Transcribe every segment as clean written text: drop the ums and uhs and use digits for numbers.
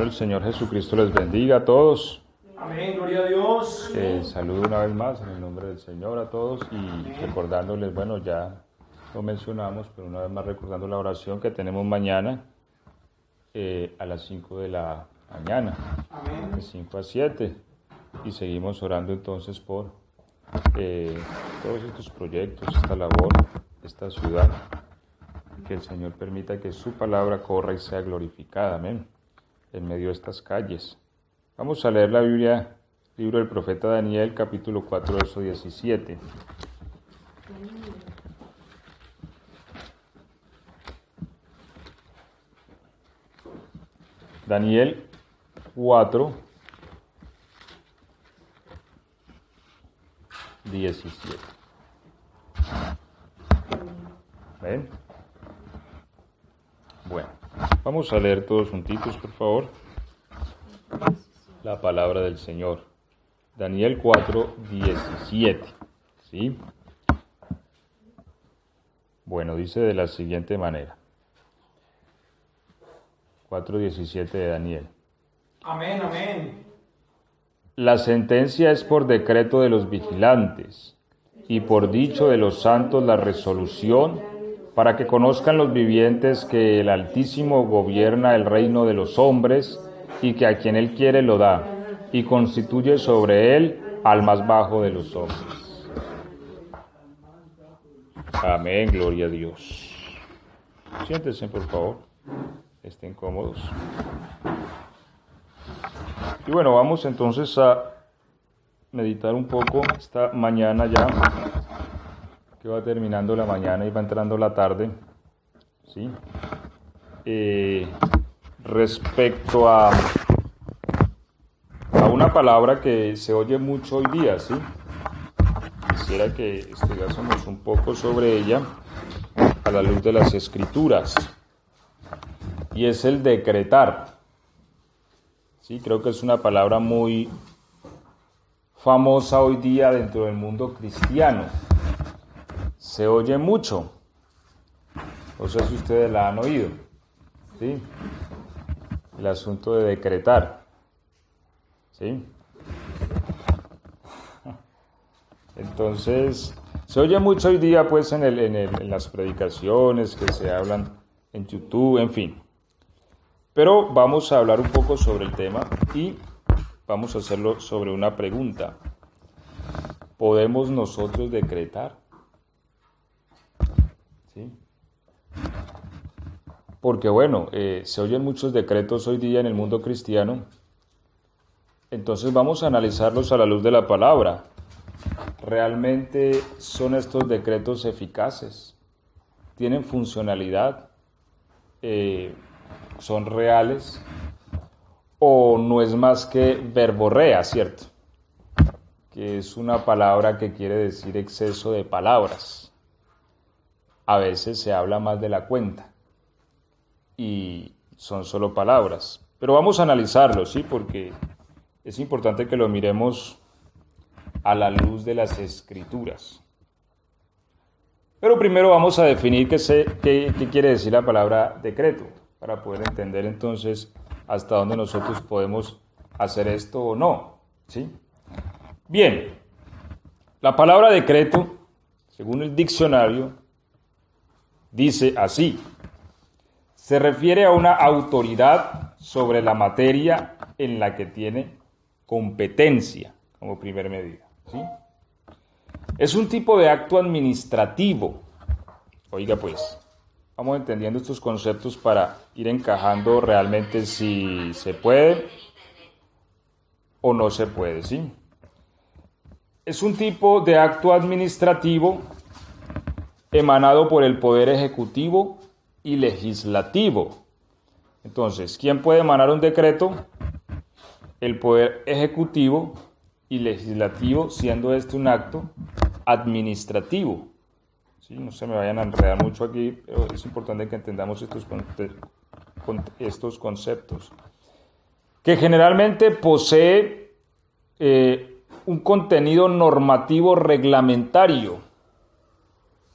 Bueno, el Señor Jesucristo les bendiga a todos. Amén, gloria a Dios. Saludo una vez más en el nombre del Señor a todos y recordándoles, bueno, ya lo mencionamos, pero una vez más recordando la oración que tenemos mañana a las 5 de la mañana, Amén. de 5 a 7, y seguimos orando entonces por todos estos proyectos, esta labor, esta ciudad, que el Señor permita que su palabra corra y sea glorificada, amén, en medio de estas calles. Vamos a leer la Biblia, libro del profeta Daniel, capítulo 4, verso 17. Daniel 4, 17. ¿Ven? Bueno, vamos a leer todos juntitos, por favor, la palabra del Señor. Daniel 4, 17. ¿Sí? Bueno, dice de la siguiente manera. 4:17 de Daniel. Amén, amén. La sentencia es por decreto de los vigilantes y por dicho de los santos la resolución, para que conozcan los vivientes que el Altísimo gobierna el reino de los hombres y que a quien Él quiere lo da, y constituye sobre él al más bajo de los hombres. Amén, gloria a Dios. Siéntense, por favor. Estén cómodos. Y bueno, vamos entonces a meditar un poco esta mañana ya, que va terminando la mañana y va entrando la tarde, ¿sí? Respecto a una palabra que se oye mucho hoy día, ¿sí? Quisiera que estudiásemos un poco sobre ella a la luz de las Escrituras. Y es el decretar. Sí, creo que es una palabra muy famosa hoy día dentro del mundo cristiano. Se oye mucho. No sé si ustedes la han oído. ¿Sí? El asunto de decretar. ¿Sí? Entonces, se oye mucho hoy día pues en las predicaciones que se hablan en YouTube, en fin. Pero vamos a hablar un poco sobre el tema y vamos a hacerlo sobre una pregunta. ¿Podemos nosotros decretar? ¿Sí? Porque bueno, se oyen muchos decretos hoy día en el mundo cristiano. Entonces vamos a analizarlos a la luz de la palabra. ¿Realmente son estos decretos eficaces? ¿Tienen funcionalidad? ¿Son reales? ¿O no es más que verborrea, cierto? Que es una palabra que quiere decir exceso de palabras. A veces se habla más de la cuenta y son solo palabras. Pero vamos a analizarlo, ¿sí? Porque es importante que lo miremos a la luz de las Escrituras. Pero primero vamos a definir qué quiere decir la palabra decreto, para poder entender entonces hasta dónde nosotros podemos hacer esto o no, ¿sí? Bien, la palabra decreto, según el diccionario, dice así: se refiere a una autoridad sobre la materia en la que tiene competencia como primer medida, ¿sí? Es un tipo de acto administrativo. Oiga pues, vamos entendiendo estos conceptos para ir encajando realmente si se puede o no se puede, ¿sí? Es un tipo de acto administrativo emanado por el Poder Ejecutivo y Legislativo. Entonces, ¿quién puede emanar un decreto? El Poder Ejecutivo y Legislativo, siendo este un acto administrativo. ¿Sí? No se me vayan a enredar mucho aquí, pero es importante que entendamos estos conceptos. Que generalmente posee un contenido normativo reglamentario.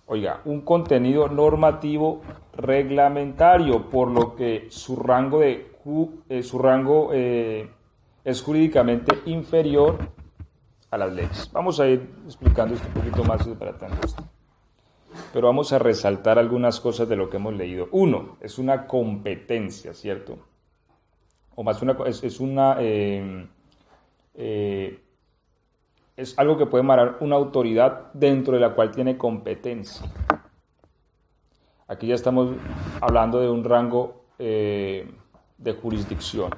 Oiga, un contenido normativo reglamentario, por lo que su rango de su rango es jurídicamente inferior a las leyes. Vamos a ir explicando esto un poquito más para tanto esto. Pero vamos a resaltar algunas cosas de lo que hemos leído. Uno, es una competencia, ¿cierto? O más, es algo que puede emanar una autoridad dentro de la cual tiene competencia. Aquí ya estamos hablando de un rango de jurisdicción.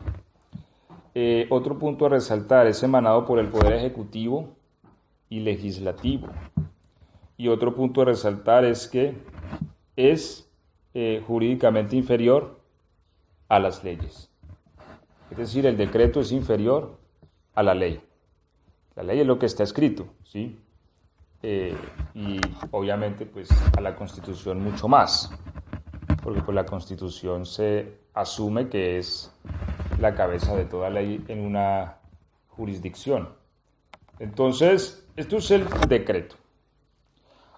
Otro punto a resaltar, es emanado por el Poder Ejecutivo y Legislativo. Y otro punto a resaltar es que es jurídicamente inferior a las leyes. Es decir, el decreto es inferior a la ley. La ley es lo que está escrito, ¿sí? Y obviamente pues a la Constitución mucho más, porque pues la Constitución se asume que es la cabeza de toda ley en una jurisdicción. Entonces, esto es el decreto.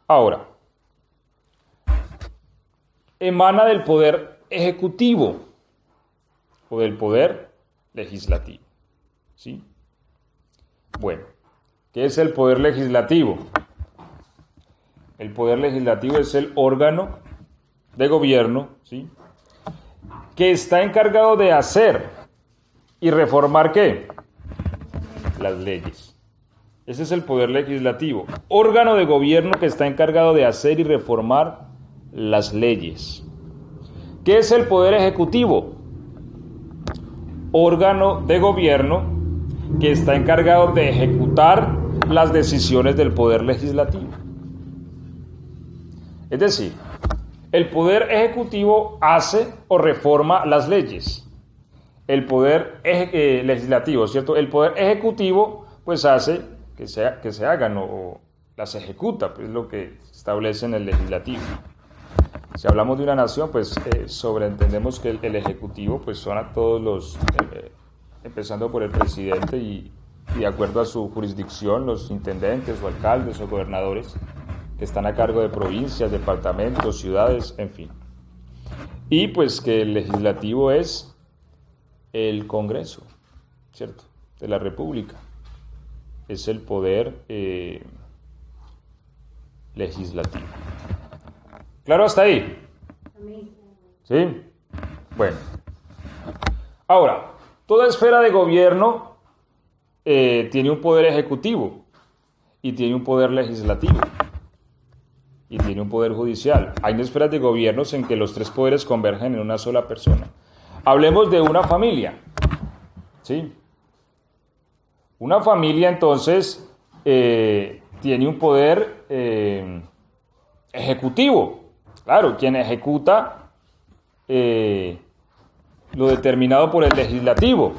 Ahora, emana del Poder Ejecutivo o del Poder Legislativo, ¿sí? Bueno, ¿qué es el Poder Legislativo? El Poder Legislativo es el órgano de gobierno, ¿sí?, que está encargado de hacer y reformar, ¿qué? Las leyes. Ese es el Poder Legislativo, órgano de gobierno que está encargado de hacer y reformar las leyes. ¿Qué es el Poder Ejecutivo? Órgano de gobierno que está encargado de ejecutar las decisiones del Poder Legislativo. Es decir, el Poder Ejecutivo hace o reforma las leyes. El Poder Legislativo, ¿cierto? El Poder Ejecutivo pues hace que se hagan o las ejecuta, pues es lo que establece en el Legislativo. Si hablamos de una nación, pues sobreentendemos que el Ejecutivo pues son a todos los, empezando por el presidente y de acuerdo a su jurisdicción, los intendentes o alcaldes o gobernadores que están a cargo de provincias, departamentos, ciudades, en fin. Y pues que el Legislativo es el Congreso, ¿cierto?, de la República. Es el poder legislativo. ¿Claro hasta ahí? ¿Sí? Bueno. Ahora, toda esfera de gobierno tiene un poder ejecutivo y tiene un poder legislativo y tiene un poder judicial. Hay esferas de gobiernos en que los tres poderes convergen en una sola persona. Hablemos de una familia, ¿sí? Una familia, entonces, tiene un poder ejecutivo. Claro, quien ejecuta lo determinado por el legislativo.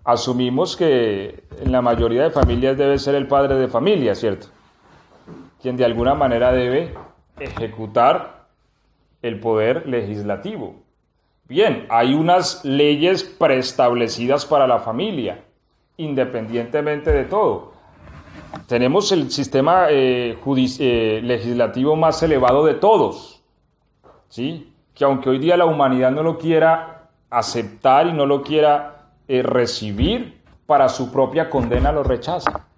Asumimos que en la mayoría de familias debe ser el padre de familia, ¿cierto?, quien de alguna manera debe ejecutar el poder legislativo. Bien, hay unas leyes preestablecidas para la familia, independientemente de todo. Tenemos el sistema legislativo más elevado de todos, ¿sí?, que aunque hoy día la humanidad no lo quiera aceptar y no lo quiera recibir, para su propia condena lo rechaza,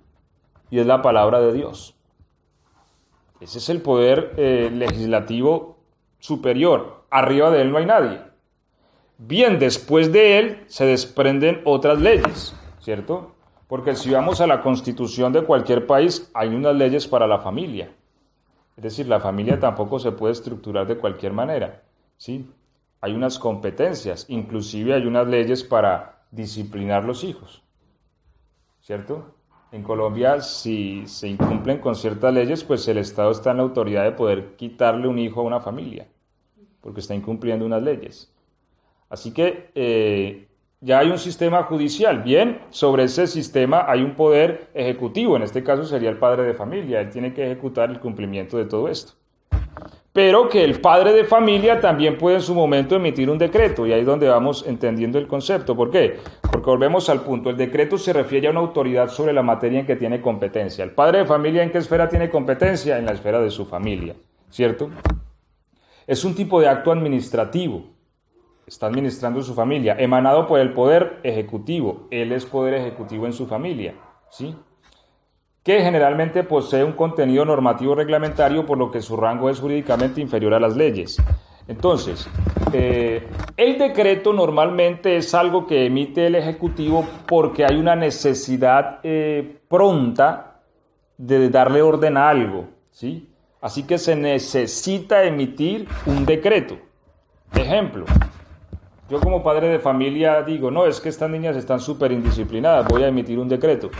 y es la palabra de Dios. Ese es el poder legislativo superior. Arriba de él no hay nadie. Bien, después de él se desprenden otras leyes, ¿cierto? Porque si vamos a la constitución de cualquier país, hay unas leyes para la familia. Es decir, la familia tampoco se puede estructurar de cualquier manera, ¿sí? Hay unas competencias, inclusive hay unas leyes para disciplinar los hijos, ¿cierto? En Colombia, si se incumplen con ciertas leyes, pues el Estado está en la autoridad de poder quitarle un hijo a una familia, porque está incumpliendo unas leyes. Así que ya hay un sistema judicial. Bien, sobre ese sistema hay un poder ejecutivo, en este caso sería el padre de familia, él tiene que ejecutar el cumplimiento de todo esto. Pero que el padre de familia también puede en su momento emitir un decreto, y ahí es donde vamos entendiendo el concepto. ¿Por qué? Porque volvemos al punto, el decreto se refiere a una autoridad sobre la materia en que tiene competencia. ¿El padre de familia en qué esfera tiene competencia? En la esfera de su familia, ¿cierto? Es un tipo de acto administrativo, está administrando su familia, emanado por el poder ejecutivo. Él es poder ejecutivo en su familia, ¿sí? Que generalmente posee un contenido normativo reglamentario, por lo que su rango es jurídicamente inferior a las leyes. Entonces, el decreto normalmente es algo que emite el Ejecutivo porque hay una necesidad pronta de darle orden a algo, ¿sí? Así que se necesita emitir un decreto. Ejemplo, yo como padre de familia digo, no, es que estas niñas están súper indisciplinadas, voy a emitir un decreto.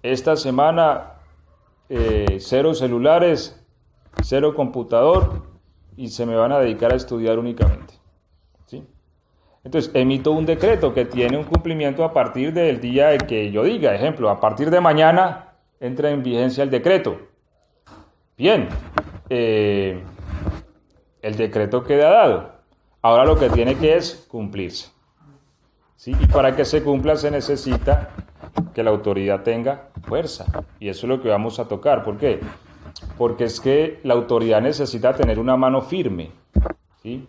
Esta semana, 0 celulares, 0 computador y se me van a dedicar a estudiar únicamente, ¿sí? Entonces, emito un decreto que tiene un cumplimiento a partir del día de que yo diga. Ejemplo, a partir de mañana entra en vigencia el decreto. Bien, el decreto queda dado. Ahora lo que tiene que es cumplirse, ¿sí? Y para que se cumpla se necesita que la autoridad tenga fuerza. Y eso es lo que vamos a tocar. ¿Por qué? Porque es que la autoridad necesita tener una mano firme, ¿sí?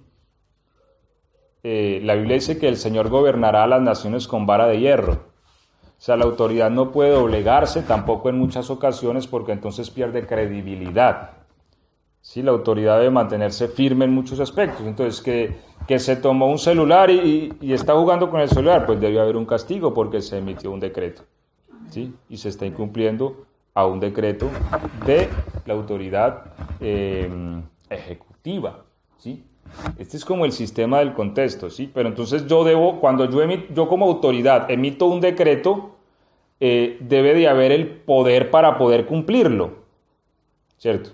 La Biblia dice que el Señor gobernará a las naciones con vara de hierro. O sea, la autoridad no puede doblegarse tampoco en muchas ocasiones porque entonces pierde credibilidad. Sí, la autoridad debe mantenerse firme en muchos aspectos. Entonces, que se tomó un celular y está jugando con el celular, pues debe haber un castigo porque se emitió un decreto, ¿sí? Y se está incumpliendo a un decreto de la autoridad ejecutiva, ¿sí? Este es como el sistema del contexto, ¿sí? Pero entonces cuando yo como autoridad emito un decreto, debe de haber el poder para poder cumplirlo, ¿cierto?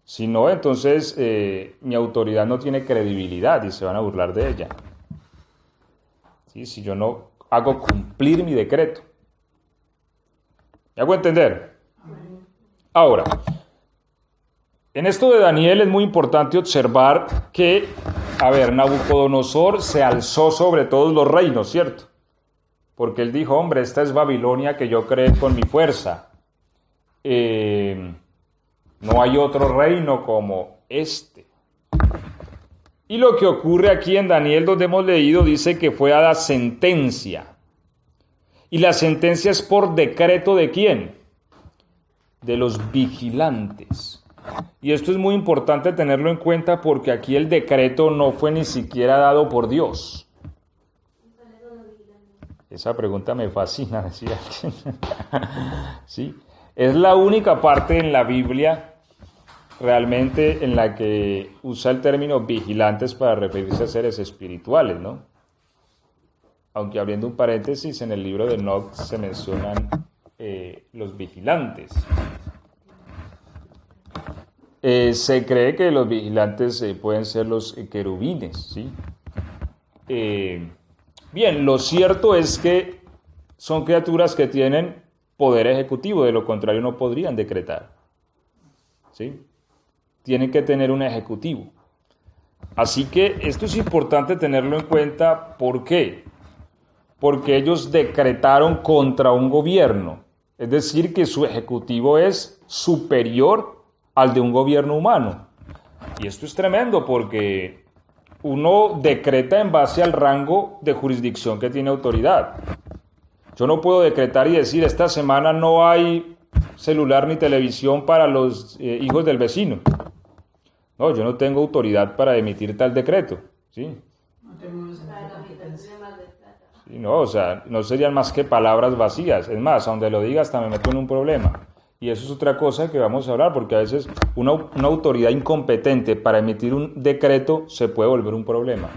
Si no, entonces mi autoridad no tiene credibilidad y se van a burlar de ella, ¿sí? Si yo no hago cumplir mi decreto. ¿Me hago entender? Ahora, en esto de Daniel es muy importante observar que, Nabucodonosor se alzó sobre todos los reinos, ¿cierto? Porque él dijo, hombre, esta es Babilonia que yo creé con mi fuerza. No hay otro reino como este. Y lo que ocurre aquí en Daniel, donde hemos leído, dice que fue dada sentencia. Y la sentencia es por decreto ¿de quién? De los vigilantes. Y esto es muy importante tenerlo en cuenta porque aquí el decreto no fue ni siquiera dado por Dios. Esa pregunta me fascina, decía alguien. ¿Sí? Es la única parte en la Biblia realmente en la que usa el término vigilantes para referirse a seres espirituales, ¿no? Aunque abriendo un paréntesis, en el libro de Enoc se mencionan los vigilantes. Se cree que los vigilantes pueden ser los querubines, ¿sí? Bien, lo cierto es que son criaturas que tienen poder ejecutivo, de lo contrario no podrían decretar, ¿sí? Tienen que tener un ejecutivo. Así que esto es importante tenerlo en cuenta. ¿Por qué? Porque ellos decretaron contra un gobierno, es decir, que su ejecutivo es superior al de un gobierno humano. Y esto es tremendo porque uno decreta en base al rango de jurisdicción que tiene autoridad. Yo no puedo decretar y decir, esta semana no hay celular ni televisión para los hijos del vecino. No, yo no tengo autoridad para emitir tal decreto, ¿sí? No tengo esa competencia. Sí, no, o sea, no serían más que palabras vacías. Es más, a donde lo diga hasta me meto en un problema. Y eso es otra cosa que vamos a hablar, porque a veces una autoridad incompetente para emitir un decreto se puede volver un problema.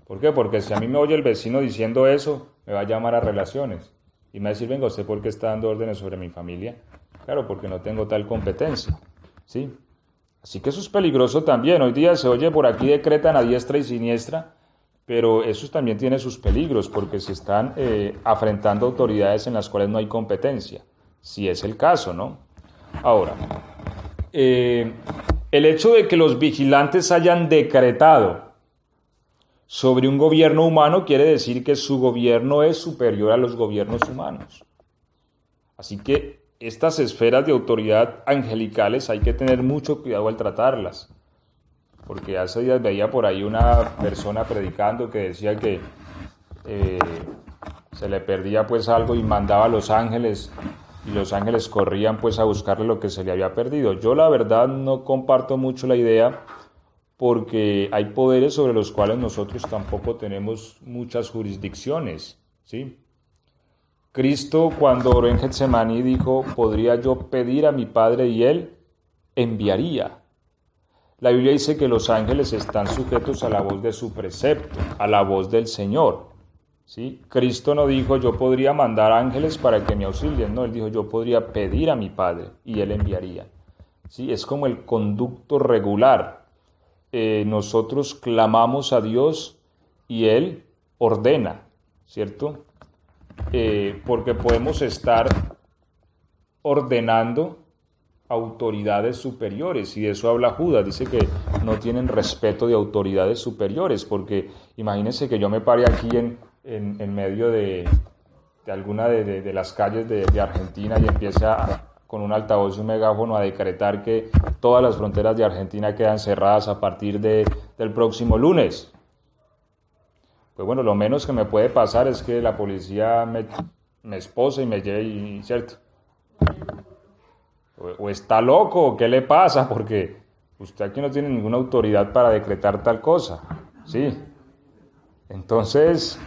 ¿Por qué? Porque si a mí me oye el vecino diciendo eso, me va a llamar a relaciones. Y me va a decir, venga, ¿usted por qué está dando órdenes sobre mi familia? Claro, porque no tengo tal competencia, ¿sí? Así que eso es peligroso también. Hoy día se oye por aquí decretan a diestra y siniestra, pero eso también tiene sus peligros, porque se están afrentando autoridades en las cuales no hay competencia. Si es el caso, ¿no? Ahora, el hecho de que los vigilantes hayan decretado sobre un gobierno humano quiere decir que su gobierno es superior a los gobiernos humanos. Así que estas esferas de autoridad angelicales hay que tener mucho cuidado al tratarlas. porque hace días veía por ahí una persona predicando que decía que se le perdía pues algo y mandaba a los ángeles, y los ángeles corrían pues a buscarle lo que se le había perdido. Yo la verdad no comparto mucho la idea, porque hay poderes sobre los cuales nosotros tampoco tenemos muchas jurisdicciones, ¿sí? Cristo, cuando oró en Getsemaní, dijo: ¿podría yo pedir a mi Padre y Él enviaría? La Biblia dice que los ángeles están sujetos a la voz de su precepto, a la voz del Señor, ¿sí? Cristo no dijo: yo podría mandar ángeles para que me auxilien, no, Él dijo: yo podría pedir a mi Padre y Él enviaría, ¿sí? Es como el conducto regular. Nosotros clamamos a Dios y Él ordena, ¿cierto? Porque podemos estar ordenando autoridades superiores, y de eso habla Judas. Dice que no tienen respeto de autoridades superiores, porque imagínense que yo me pare aquí en medio de alguna de las calles de Argentina y empiece con un altavoz y un megáfono a decretar que todas las fronteras de Argentina quedan cerradas a partir del próximo lunes. Pues bueno, lo menos que me puede pasar es que la policía me esposa y me lleve, ¿cierto? O está loco, ¿qué le pasa? Porque usted aquí no tiene ninguna autoridad para decretar tal cosa, ¿sí? Entonces,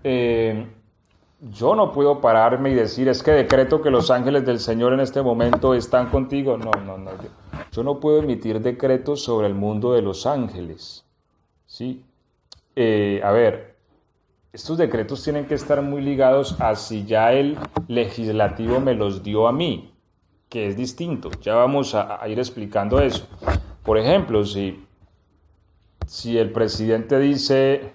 yo no puedo pararme y decir: es que decreto que los ángeles del Señor en este momento están contigo. No. Yo no puedo emitir decretos sobre el mundo de los ángeles, ¿sí? A ver, estos decretos tienen que estar muy ligados a si ya el legislativo me los dio a mí, que es distinto. Ya vamos a ir explicando eso. Por ejemplo, si el presidente dice,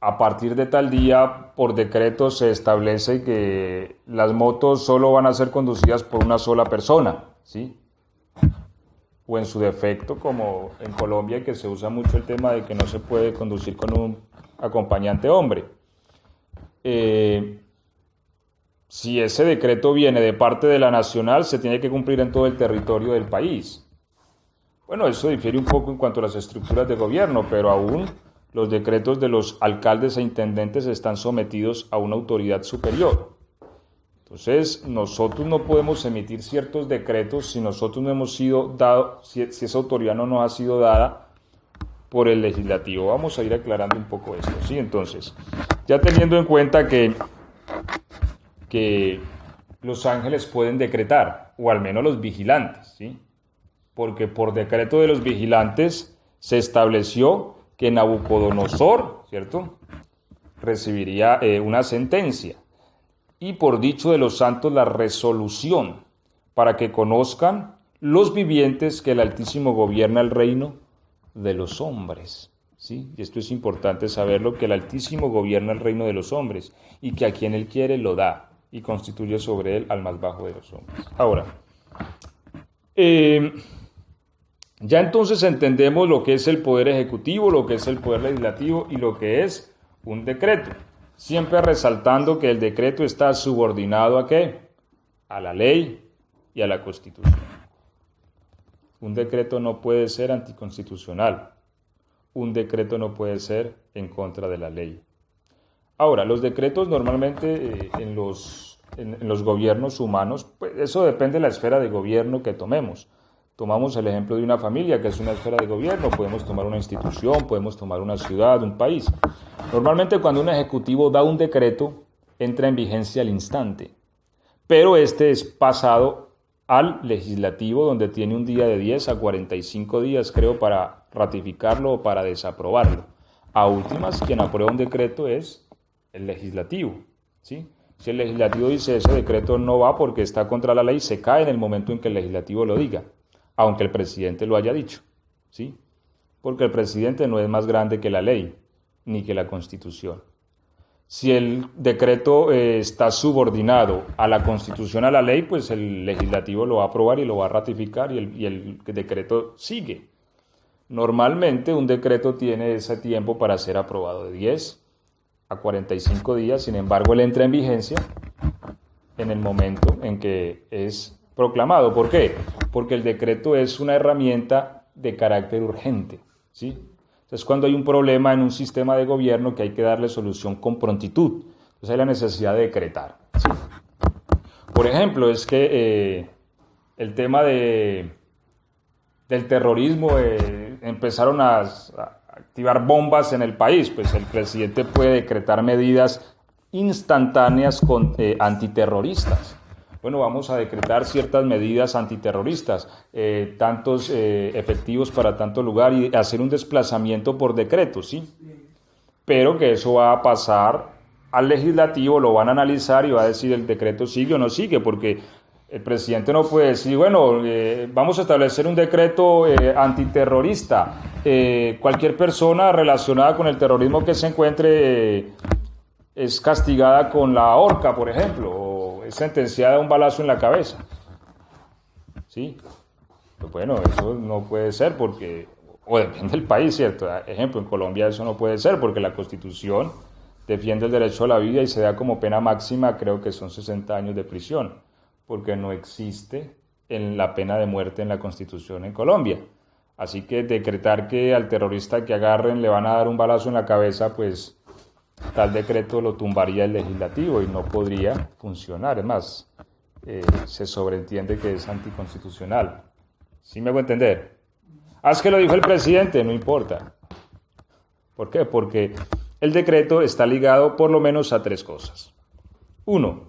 a partir de tal día, por decreto se establece que las motos solo van a ser conducidas por una sola persona, ¿sí? O en su defecto, como en Colombia, que se usa mucho el tema de que no se puede conducir con un acompañante hombre. Si ese decreto viene de parte de la nacional, se tiene que cumplir en todo el territorio del país. Bueno, eso difiere un poco en cuanto a las estructuras de gobierno, pero aún los decretos de los alcaldes e intendentes están sometidos a una autoridad superior. Entonces, nosotros no podemos emitir ciertos decretos si nosotros no hemos sido dados, si esa autoridad no nos ha sido dada por el legislativo. Vamos a ir aclarando un poco esto, ¿sí? Entonces, ya teniendo en cuenta que los ángeles pueden decretar, o al menos los vigilantes, ¿sí? Porque por decreto de los vigilantes se estableció que Nabucodonosor, ¿cierto?, recibiría una sentencia, y por dicho de los santos la resolución, para que conozcan los vivientes que el Altísimo gobierna el reino de los hombres, ¿sí? Y esto es importante saberlo, que el Altísimo gobierna el reino de los hombres, y que a quien Él quiere lo da, y constituye sobre él al más bajo de los hombres. Ahora, ya entonces entendemos lo que es el poder ejecutivo, lo que es el poder legislativo y lo que es un decreto. Siempre resaltando que el decreto está subordinado ¿a qué? A la ley y a la Constitución. Un decreto no puede ser anticonstitucional. Un decreto no puede ser en contra de la ley. Ahora, los decretos normalmente en los gobiernos humanos, pues eso depende de la esfera de gobierno que tomemos. Tomamos el ejemplo de una familia, que es una esfera de gobierno, podemos tomar una institución, podemos tomar una ciudad, un país. Normalmente cuando un ejecutivo da un decreto, entra en vigencia al instante, pero este es pasado al legislativo, donde tiene un día de 10 a 45 días, creo, para ratificarlo o para desaprobarlo. A últimas, quien aprueba un decreto es el legislativo, ¿sí? Si el legislativo dice ese decreto no va porque está contra la ley, se cae en el momento en que el legislativo lo diga, aunque el presidente lo haya dicho, ¿sí? Porque el presidente no es más grande que la ley, ni que la Constitución. Si el decreto está subordinado a la Constitución, a la ley, pues el legislativo lo va a aprobar y lo va a ratificar y el decreto sigue. Normalmente un decreto tiene ese tiempo para ser aprobado de 10 a 45 días, sin embargo él entra en vigencia en el momento en que es proclamado. ¿Por qué? Porque el decreto es una herramienta de carácter urgente, ¿sí? Entonces, cuando hay un problema en un sistema de gobierno que hay que darle solución con prontitud, entonces hay la necesidad de decretar, ¿sí? Por ejemplo, es que el tema del terrorismo, empezaron a activar bombas en el país, pues el presidente puede decretar medidas instantáneas antiterroristas. Bueno, vamos a decretar ciertas medidas antiterroristas, tantos efectivos para tanto lugar y hacer un desplazamiento por decreto, ¿sí? Pero que eso va a pasar al legislativo, lo van a analizar y va a decir el decreto sigue o no sigue, porque el presidente no puede decir, bueno, vamos a establecer un decreto antiterrorista. Cualquier persona relacionada con el terrorismo que se encuentre es castigada con la horca, por ejemplo, o es sentenciada a un balazo en la cabeza. ¿Sí? Pues bueno, eso no puede ser porque, o depende del país, ¿cierto? Ejemplo, en Colombia eso no puede ser porque la Constitución defiende el derecho a la vida y se da como pena máxima, creo que son 60 años de prisión, porque no existe la pena de muerte en la Constitución en Colombia. Así que decretar que al terrorista que agarren le van a dar un balazo en la cabeza, pues tal decreto lo tumbaría el legislativo y no podría funcionar. Es más, se sobreentiende que es anticonstitucional. ¿Sí me hago entender? Es que lo dijo el presidente, no importa. ¿Por qué? Porque el decreto está ligado por lo menos a 3 cosas. 1,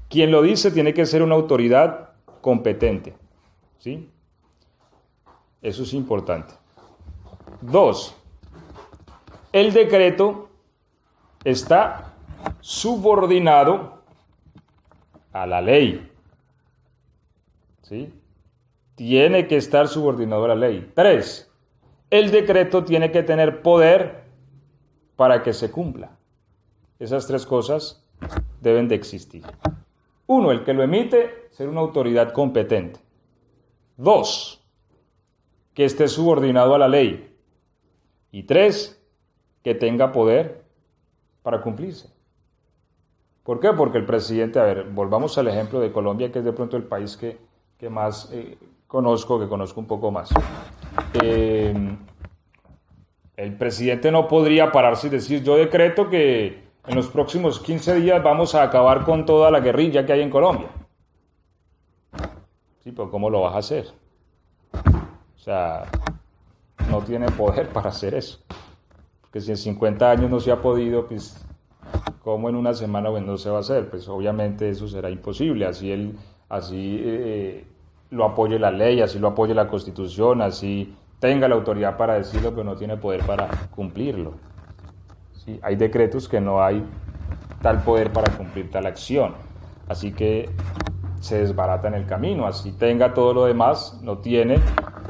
quien lo dice tiene que ser una autoridad competente, ¿sí? Eso es importante. 2, el decreto está subordinado a la ley, ¿sí? Tiene que estar subordinado a la ley. 3, el decreto tiene que tener poder para que se cumpla. Esas 3 cosas deben de existir. 1, el que lo emite, ser una autoridad competente. 2, que esté subordinado a la ley. Y 3, que tenga poder para cumplirse. ¿Por qué? Porque el presidente, volvamos al ejemplo de Colombia, que es de pronto el país que más conozco un poco más. El presidente no podría pararse y decir, yo decreto que en los próximos 15 días vamos a acabar con toda la guerrilla que hay en Colombia. Sí, pero ¿cómo lo vas a hacer? O sea, no tiene poder para hacer eso. Porque si en 50 años no se ha podido, pues, ¿cómo en una semana no se va a hacer? Pues obviamente eso será imposible. Así lo apoye la ley, así lo apoye la Constitución, así tenga la autoridad para decirlo, pero no tiene poder para cumplirlo. ¿Sí? Hay decretos que no hay tal poder para cumplir tal acción. Así que se desbarata en el camino. Así tenga todo lo demás, no tiene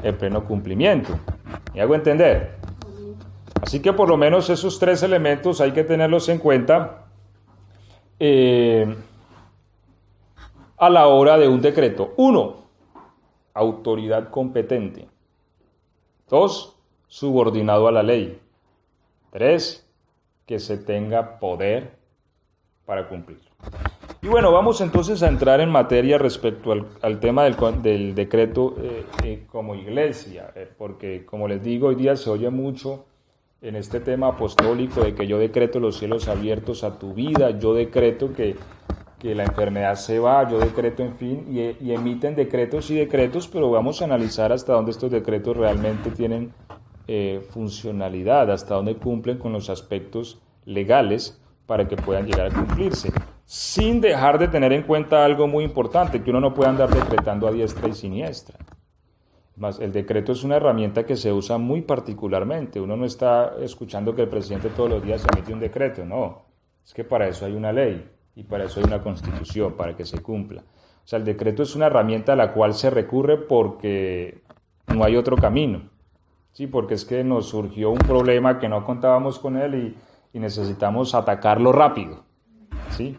el pleno cumplimiento. ¿Me hago entender? Así que por lo menos esos 3 elementos hay que tenerlos en cuenta a la hora de un decreto. 1, autoridad competente. 2, subordinado a la ley. 3, que se tenga poder para cumplir. Y bueno, vamos entonces a entrar en materia respecto al tema del decreto como iglesia, porque como les digo, hoy día se oye mucho en este tema apostólico de que yo decreto los cielos abiertos a tu vida, yo decreto que la enfermedad se va, yo decreto, en fin, y emiten decretos y decretos, pero vamos a analizar hasta dónde estos decretos realmente tienen funcionalidad, hasta dónde cumplen con los aspectos legales para que puedan llegar a cumplirse, sin dejar de tener en cuenta algo muy importante, que uno no puede andar decretando a diestra y siniestra. Más, el decreto es una herramienta que se usa muy particularmente. Uno no está escuchando que el presidente todos los días emite un decreto, no. Es que para eso hay una ley y para eso hay una constitución, para que se cumpla. O sea, el decreto es una herramienta a la cual se recurre porque no hay otro camino. Sí, porque es que nos surgió un problema que no contábamos con él y necesitamos atacarlo rápido. ¿Sí?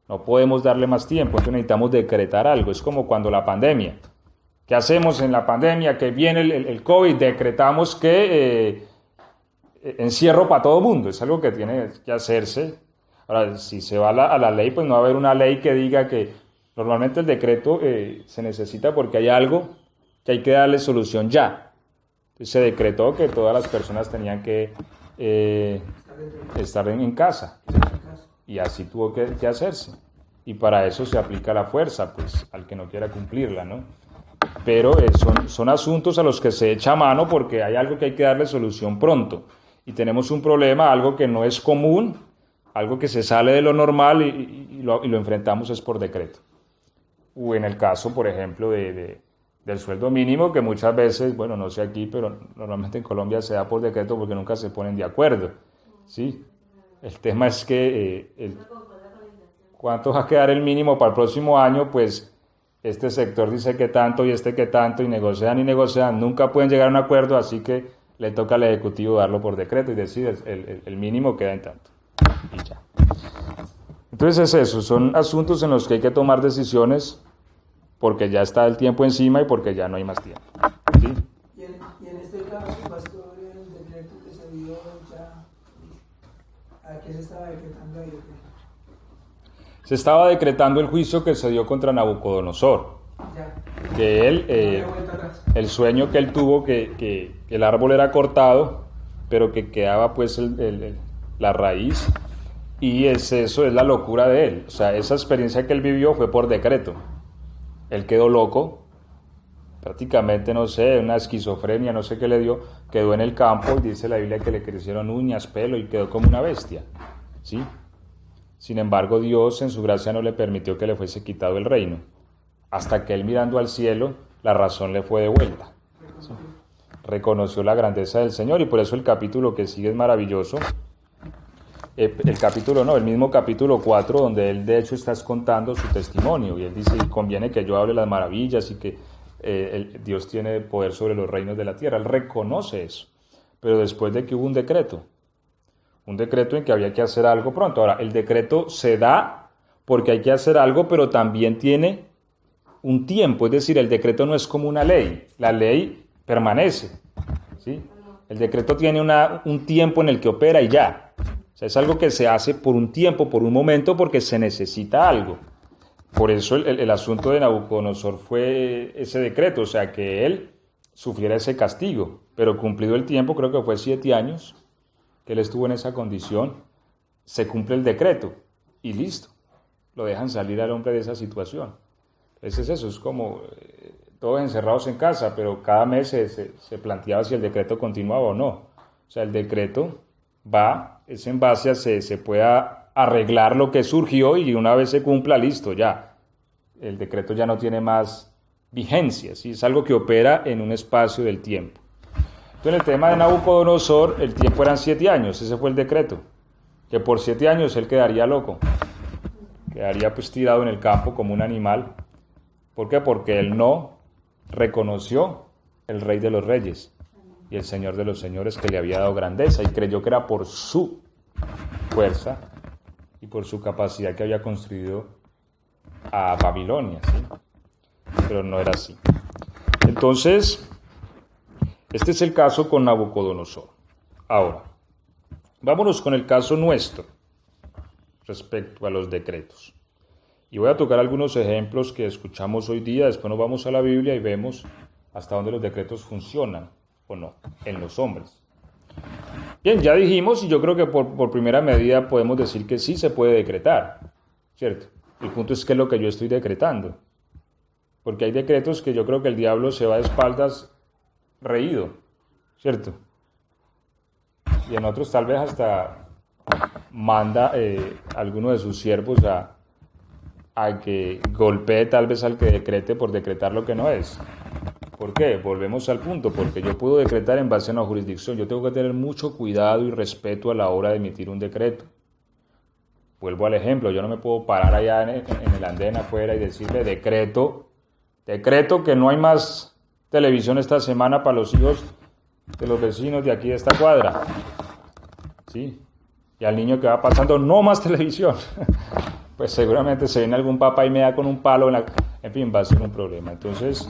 No podemos darle más tiempo, entonces necesitamos decretar algo. Es como cuando la pandemia. ¿Qué hacemos en la pandemia? Que viene el COVID, decretamos que encierro para todo el mundo. Es algo que tiene que hacerse. Ahora, si se va a la ley, pues no va a haber una ley que diga que Normalmente el decreto se necesita porque hay algo que hay que darle solución ya. Entonces se decretó que todas las personas tenían que estar en casa. Y así tuvo que hacerse. Y para eso se aplica la fuerza, pues, al que no quiera cumplirla, ¿no? Pero son asuntos a los que se echa mano porque hay algo que hay que darle solución pronto. Y tenemos un problema, algo que no es común, algo que se sale de lo normal y lo enfrentamos es por decreto. O en el caso, por ejemplo, del sueldo mínimo, que muchas veces, bueno, no sé aquí, pero normalmente en Colombia se da por decreto porque nunca se ponen de acuerdo, ¿sí? El tema es que cuánto va a quedar el mínimo para el próximo año, pues este sector dice que tanto y este que tanto, y negocian, nunca pueden llegar a un acuerdo, así que le toca al Ejecutivo darlo por decreto y decir el mínimo queda en tanto, y ya. Entonces es eso, son asuntos en los que hay que tomar decisiones porque ya está el tiempo encima y porque ya no hay más tiempo, ¿sí? Y en este caso, pastor, el decreto que se dio ya, ¿a qué se estaba decretando ahí? Se estaba decretando el juicio que se dio contra Nabucodonosor, que él, el sueño que él tuvo, que el árbol era cortado, pero que quedaba pues la raíz, y eso es la locura de él. O sea, esa experiencia que él vivió fue por decreto. Él quedó loco, prácticamente, no sé, una esquizofrenia, no sé qué le dio, quedó en el campo, y dice la Biblia que le crecieron uñas, pelo, y quedó como una bestia, ¿sí? Sin embargo, Dios en su gracia no le permitió que le fuese quitado el reino, hasta que él, mirando al cielo, la razón le fue devuelta, ¿sí? Reconoció la grandeza del Señor, y por eso el capítulo que sigue es maravilloso. El mismo capítulo 4, donde él de hecho está contando su testimonio, y él dice, conviene que yo hable las maravillas y que Dios tiene poder sobre los reinos de la tierra. Él reconoce eso, pero después de que hubo un decreto en que había que hacer algo pronto. Ahora, el decreto se da porque hay que hacer algo, pero también tiene un tiempo, es decir, el decreto no es como una ley, la ley permanece, ¿sí? El decreto tiene un tiempo en el que opera y ya. O sea, es algo que se hace por un tiempo, por un momento, porque se necesita algo. Por eso el asunto de Nabucodonosor fue ese decreto, o sea, que él sufriera ese castigo, pero cumplido el tiempo, creo que fue 7 años, que él estuvo en esa condición, se cumple el decreto y listo, lo dejan salir al hombre de esa situación. Entonces es eso, es como todos encerrados en casa, pero cada mes se planteaba si el decreto continuaba o no. O sea, el decreto es en base a se pueda arreglar lo que surgió, y una vez se cumpla, listo, ya. El decreto ya no tiene más vigencia, ¿sí? Es algo que opera en un espacio del tiempo. Entonces, en el tema de Nabucodonosor, el tiempo eran 7 años, ese fue el decreto, que por 7 años él quedaría loco, quedaría pues tirado en el campo como un animal. ¿Por qué? Porque él no reconoció el Rey de los Reyes y el Señor de los Señores, que le había dado grandeza, y creyó que era por su fuerza y por su capacidad que había construido a Babilonia, ¿sí? Pero no era así. Entonces, este es el caso con Nabucodonosor. Ahora, vámonos con el caso nuestro respecto a los decretos. Y voy a tocar algunos ejemplos que escuchamos hoy día, después nos vamos a la Biblia y vemos hasta dónde los decretos funcionan o no en los hombres. Bien, ya dijimos, y yo creo que por primera medida podemos decir que sí se puede decretar, ¿cierto? El punto es qué es lo que yo estoy decretando. Porque hay decretos que yo creo que el diablo se va de espaldas reído, ¿cierto? Y en otros tal vez hasta manda a alguno de sus siervos a que golpee tal vez al que decrete por decretar lo que no es. ¿Por qué? Volvemos al punto, porque yo puedo decretar en base a una jurisdicción. Yo tengo que tener mucho cuidado y respeto a la hora de emitir un decreto. Vuelvo al ejemplo, yo no me puedo parar allá en el andén afuera y decirle decreto que no hay más televisión esta semana para los hijos de los vecinos de aquí de esta cuadra, ¿sí? Y al niño que va pasando, no más televisión. Pues seguramente se viene algún papá y me da con un palo en fin, va a ser un problema. Entonces,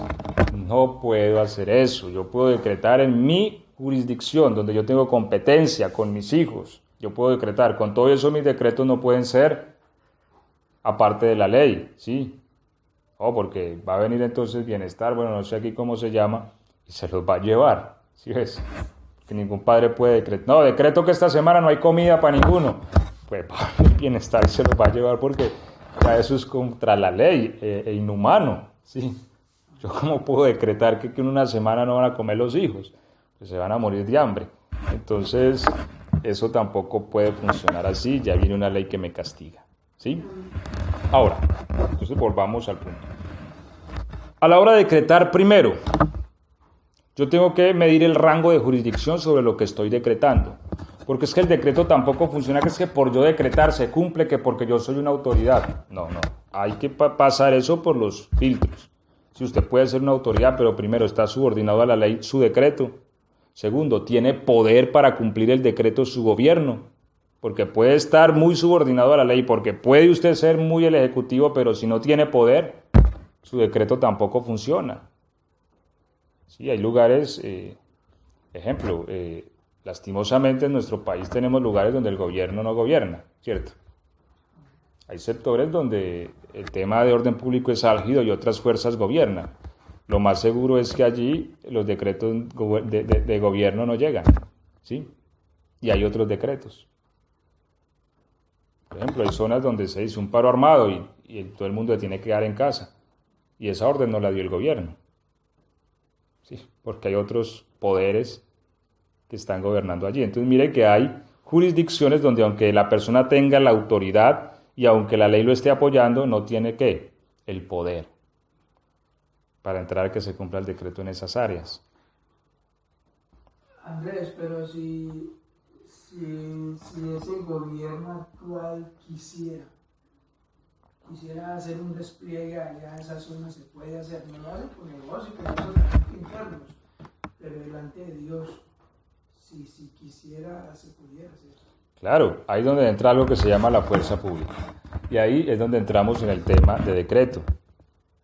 no puedo hacer eso. Yo puedo decretar en mi jurisdicción, donde yo tengo competencia con mis hijos. Yo puedo decretar. Con todo eso, mis decretos no pueden ser aparte de la ley, ¿sí? No, porque va a venir entonces bienestar, bueno, no sé aquí cómo se llama, y se los va a llevar, ¿sí ves? Que ningún padre puede decretar, no, decreto que esta semana no hay comida para ninguno. Pues va a venir bienestar y se los va a llevar porque ya eso es contra la ley e inhumano, ¿sí? Yo cómo puedo decretar que en una semana no van a comer los hijos, pues se van a morir de hambre. Entonces, eso tampoco puede funcionar así, ya viene una ley que me castiga, ¿sí? Ahora, entonces volvamos al punto. A la hora de decretar, primero, yo tengo que medir el rango de jurisdicción sobre lo que estoy decretando. Porque es que el decreto tampoco funciona que es que por yo decretar se cumple que porque yo soy una autoridad. No. Hay que pasar eso por los filtros. Si usted puede ser una autoridad, pero primero está subordinado a la ley su decreto. Segundo, tiene poder para cumplir el decreto su gobierno. Porque puede estar muy subordinado a la ley, porque puede usted ser muy el ejecutivo, pero si no tiene poder, su decreto tampoco funciona. Sí, hay lugares, ejemplo, lastimosamente en nuestro país tenemos lugares donde el gobierno no gobierna, ¿cierto? Hay sectores donde el tema de orden público es álgido y otras fuerzas gobiernan. Lo más seguro es que allí los decretos de gobierno no llegan, ¿sí? Y hay otros decretos. Por ejemplo, hay zonas donde se hizo un paro armado y todo el mundo tiene que quedar en casa. Y esa orden no la dio el gobierno. Sí, porque hay otros poderes que están gobernando allí. Entonces mire que hay jurisdicciones donde aunque la persona tenga la autoridad y aunque la ley lo esté apoyando, no tiene ¿qué? El poder para entrar a que se cumpla el decreto en esas áreas. Andrés, pero si ese gobierno actual quisiera hacer un despliegue allá en esa zona, se puede hacer. No lo hace por negocio, por nosotros internos, pero delante de Dios, si quisiera, se pudiera hacer. Claro, ahí es donde entra algo que se llama la fuerza pública. Y ahí es donde entramos en el tema de decreto.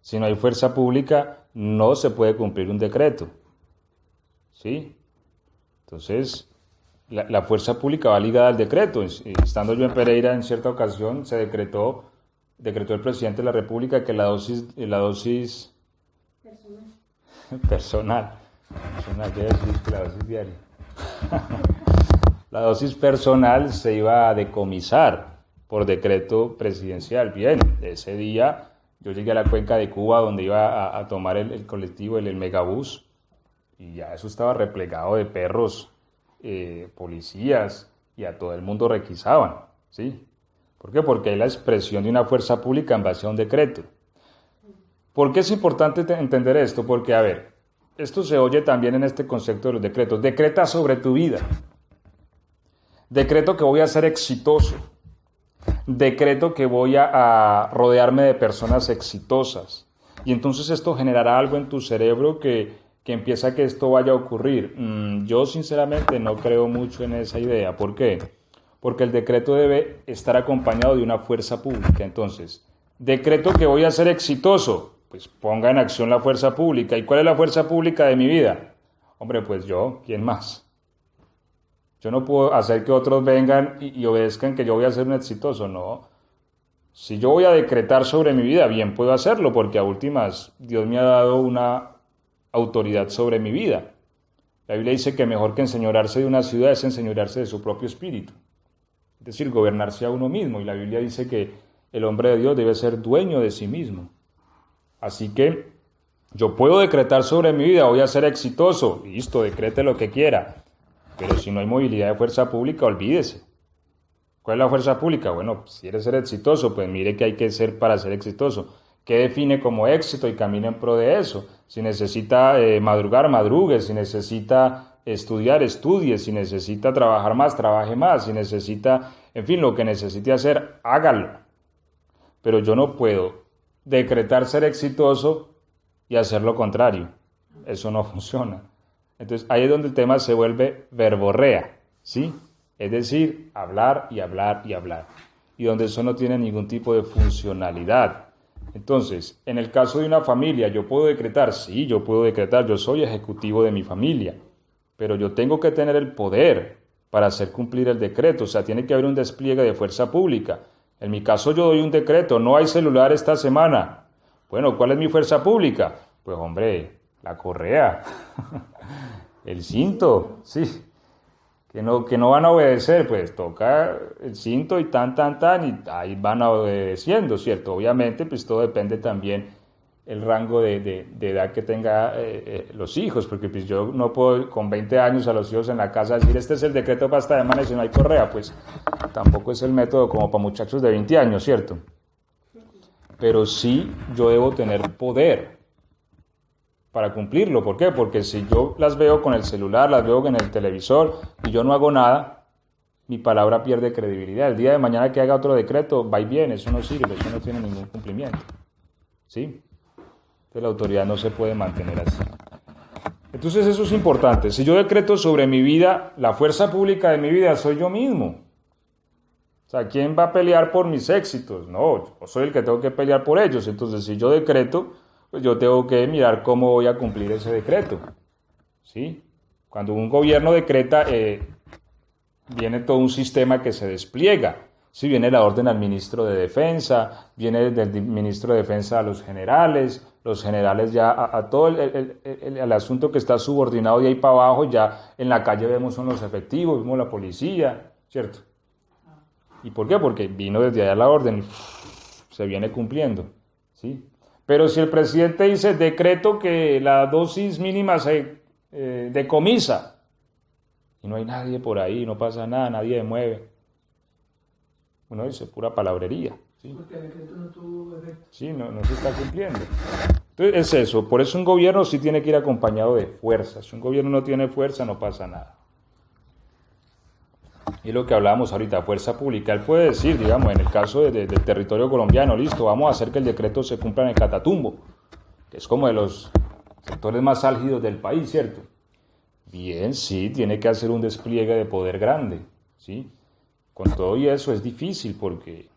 Si no hay fuerza pública, no se puede cumplir un decreto. ¿Sí? Entonces, la fuerza pública va ligada al decreto. Estando yo en Pereira, en cierta ocasión, se decretó el presidente de la República que la dosis personal, quiere decir que la dosis diaria. La dosis personal se iba a decomisar por decreto presidencial. Bien, ese día yo llegué a la cuenca de Cuba donde iba a tomar el colectivo, el megabús, y ya eso estaba replegado de perros, policías, y a todo el mundo requisaban, ¿sí? ¿Por qué? Porque hay la expresión de una fuerza pública en base a un decreto. ¿Por qué es importante entender esto? Porque, a ver, esto se oye también en este concepto de los decretos. Decreta sobre tu vida. Decreto que voy a ser exitoso. Decreto que voy a rodearme de personas exitosas. Y entonces esto generará algo en tu cerebro que empieza a que esto vaya a ocurrir. Yo sinceramente no creo mucho en esa idea. ¿Por qué? Porque el decreto debe estar acompañado de una fuerza pública. Entonces, decreto que voy a ser exitoso, pues ponga en acción la fuerza pública. ¿Y cuál es la fuerza pública de mi vida? Hombre, pues yo, ¿quién más? Yo no puedo hacer que otros vengan y obedezcan que yo voy a ser un exitoso, no. Si yo voy a decretar sobre mi vida, bien puedo hacerlo, porque a últimas Dios me ha dado una autoridad sobre mi vida. La Biblia dice que mejor que enseñorearse de una ciudad es enseñorearse de su propio espíritu. Es decir, gobernarse a uno mismo. Y la Biblia dice que el hombre de Dios debe ser dueño de sí mismo. Así que yo puedo decretar sobre mi vida, voy a ser exitoso. Listo, decrete lo que quiera. Pero si no hay movilidad de fuerza pública, olvídese. ¿Cuál es la fuerza pública? Bueno, si quieres ser exitoso, pues mire qué hay que hacer para ser exitoso. ¿Qué define como éxito y camina en pro de eso? Si necesita madrugar, madrugue. Si necesita estudiar, estudie. Si necesita trabajar más, trabaje más. Si necesita, en fin, lo que necesite hacer, hágalo. Pero yo no puedo decretar ser exitoso y hacer lo contrario. Eso no funciona. Entonces ahí es donde el tema se vuelve verborrea, ¿sí? Es decir, hablar y hablar y hablar. Y donde eso no tiene ningún tipo de funcionalidad. Entonces, en el caso de una familia, ¿yo puedo decretar? Sí, yo puedo decretar, yo soy ejecutivo de mi familia, pero yo tengo que tener el poder para hacer cumplir el decreto, o sea, tiene que haber un despliegue de fuerza pública. En mi caso yo doy un decreto, no hay celular esta semana. Bueno, ¿cuál es mi fuerza pública? Pues hombre, la correa, el cinto, sí. Que no van a obedecer, pues toca el cinto y tan, y ahí van obedeciendo, ¿cierto? Obviamente, pues todo depende también el rango de edad que tenga los hijos, porque pues yo no puedo con 20 años a los hijos en la casa decir, este es el decreto para esta semana y si no hay correa, pues tampoco es el método como para muchachos de 20 años, ¿cierto? Pero sí yo debo tener poder para cumplirlo. ¿Por qué? Porque si yo las veo con el celular, las veo en el televisor y yo no hago nada, mi palabra pierde credibilidad. El día de mañana que haga otro decreto, va y viene, eso no sirve, eso no tiene ningún cumplimiento. ¿Sí? Entonces la autoridad no se puede mantener así. Entonces eso es importante. Si yo decreto sobre mi vida, la fuerza pública de mi vida soy yo mismo. O sea, ¿quién va a pelear por mis éxitos? No, yo soy el que tengo que pelear por ellos. Entonces, si yo decreto, pues yo tengo que mirar cómo voy a cumplir ese decreto. ¿Sí? Cuando un gobierno decreta, viene todo un sistema que se despliega. Sí, viene la orden al ministro de Defensa, viene del ministro de Defensa a los generales ya a todo el asunto que está subordinado de ahí para abajo, ya en la calle vemos son los efectivos, vemos la policía, ¿cierto? ¿Y por qué? Porque vino desde allá la orden y se viene cumpliendo, ¿sí? Pero si el presidente dice, decreto que la dosis mínima se decomisa, y no hay nadie por ahí, no pasa nada, nadie mueve, uno dice, pura palabrería, ¿sí? Porque el decreto no tuvo efecto. Sí, no se está cumpliendo. Entonces es eso, por eso un gobierno sí tiene que ir acompañado de fuerza. Si un gobierno no tiene fuerza, no pasa nada. Y lo que hablábamos ahorita, fuerza pública, él puede decir, digamos, en el caso del territorio colombiano, listo, vamos a hacer que el decreto se cumpla en el Catatumbo, que es como de los sectores más álgidos del país, ¿cierto? Bien, sí, tiene que hacer un despliegue de poder grande, ¿sí? Con todo y eso es difícil porque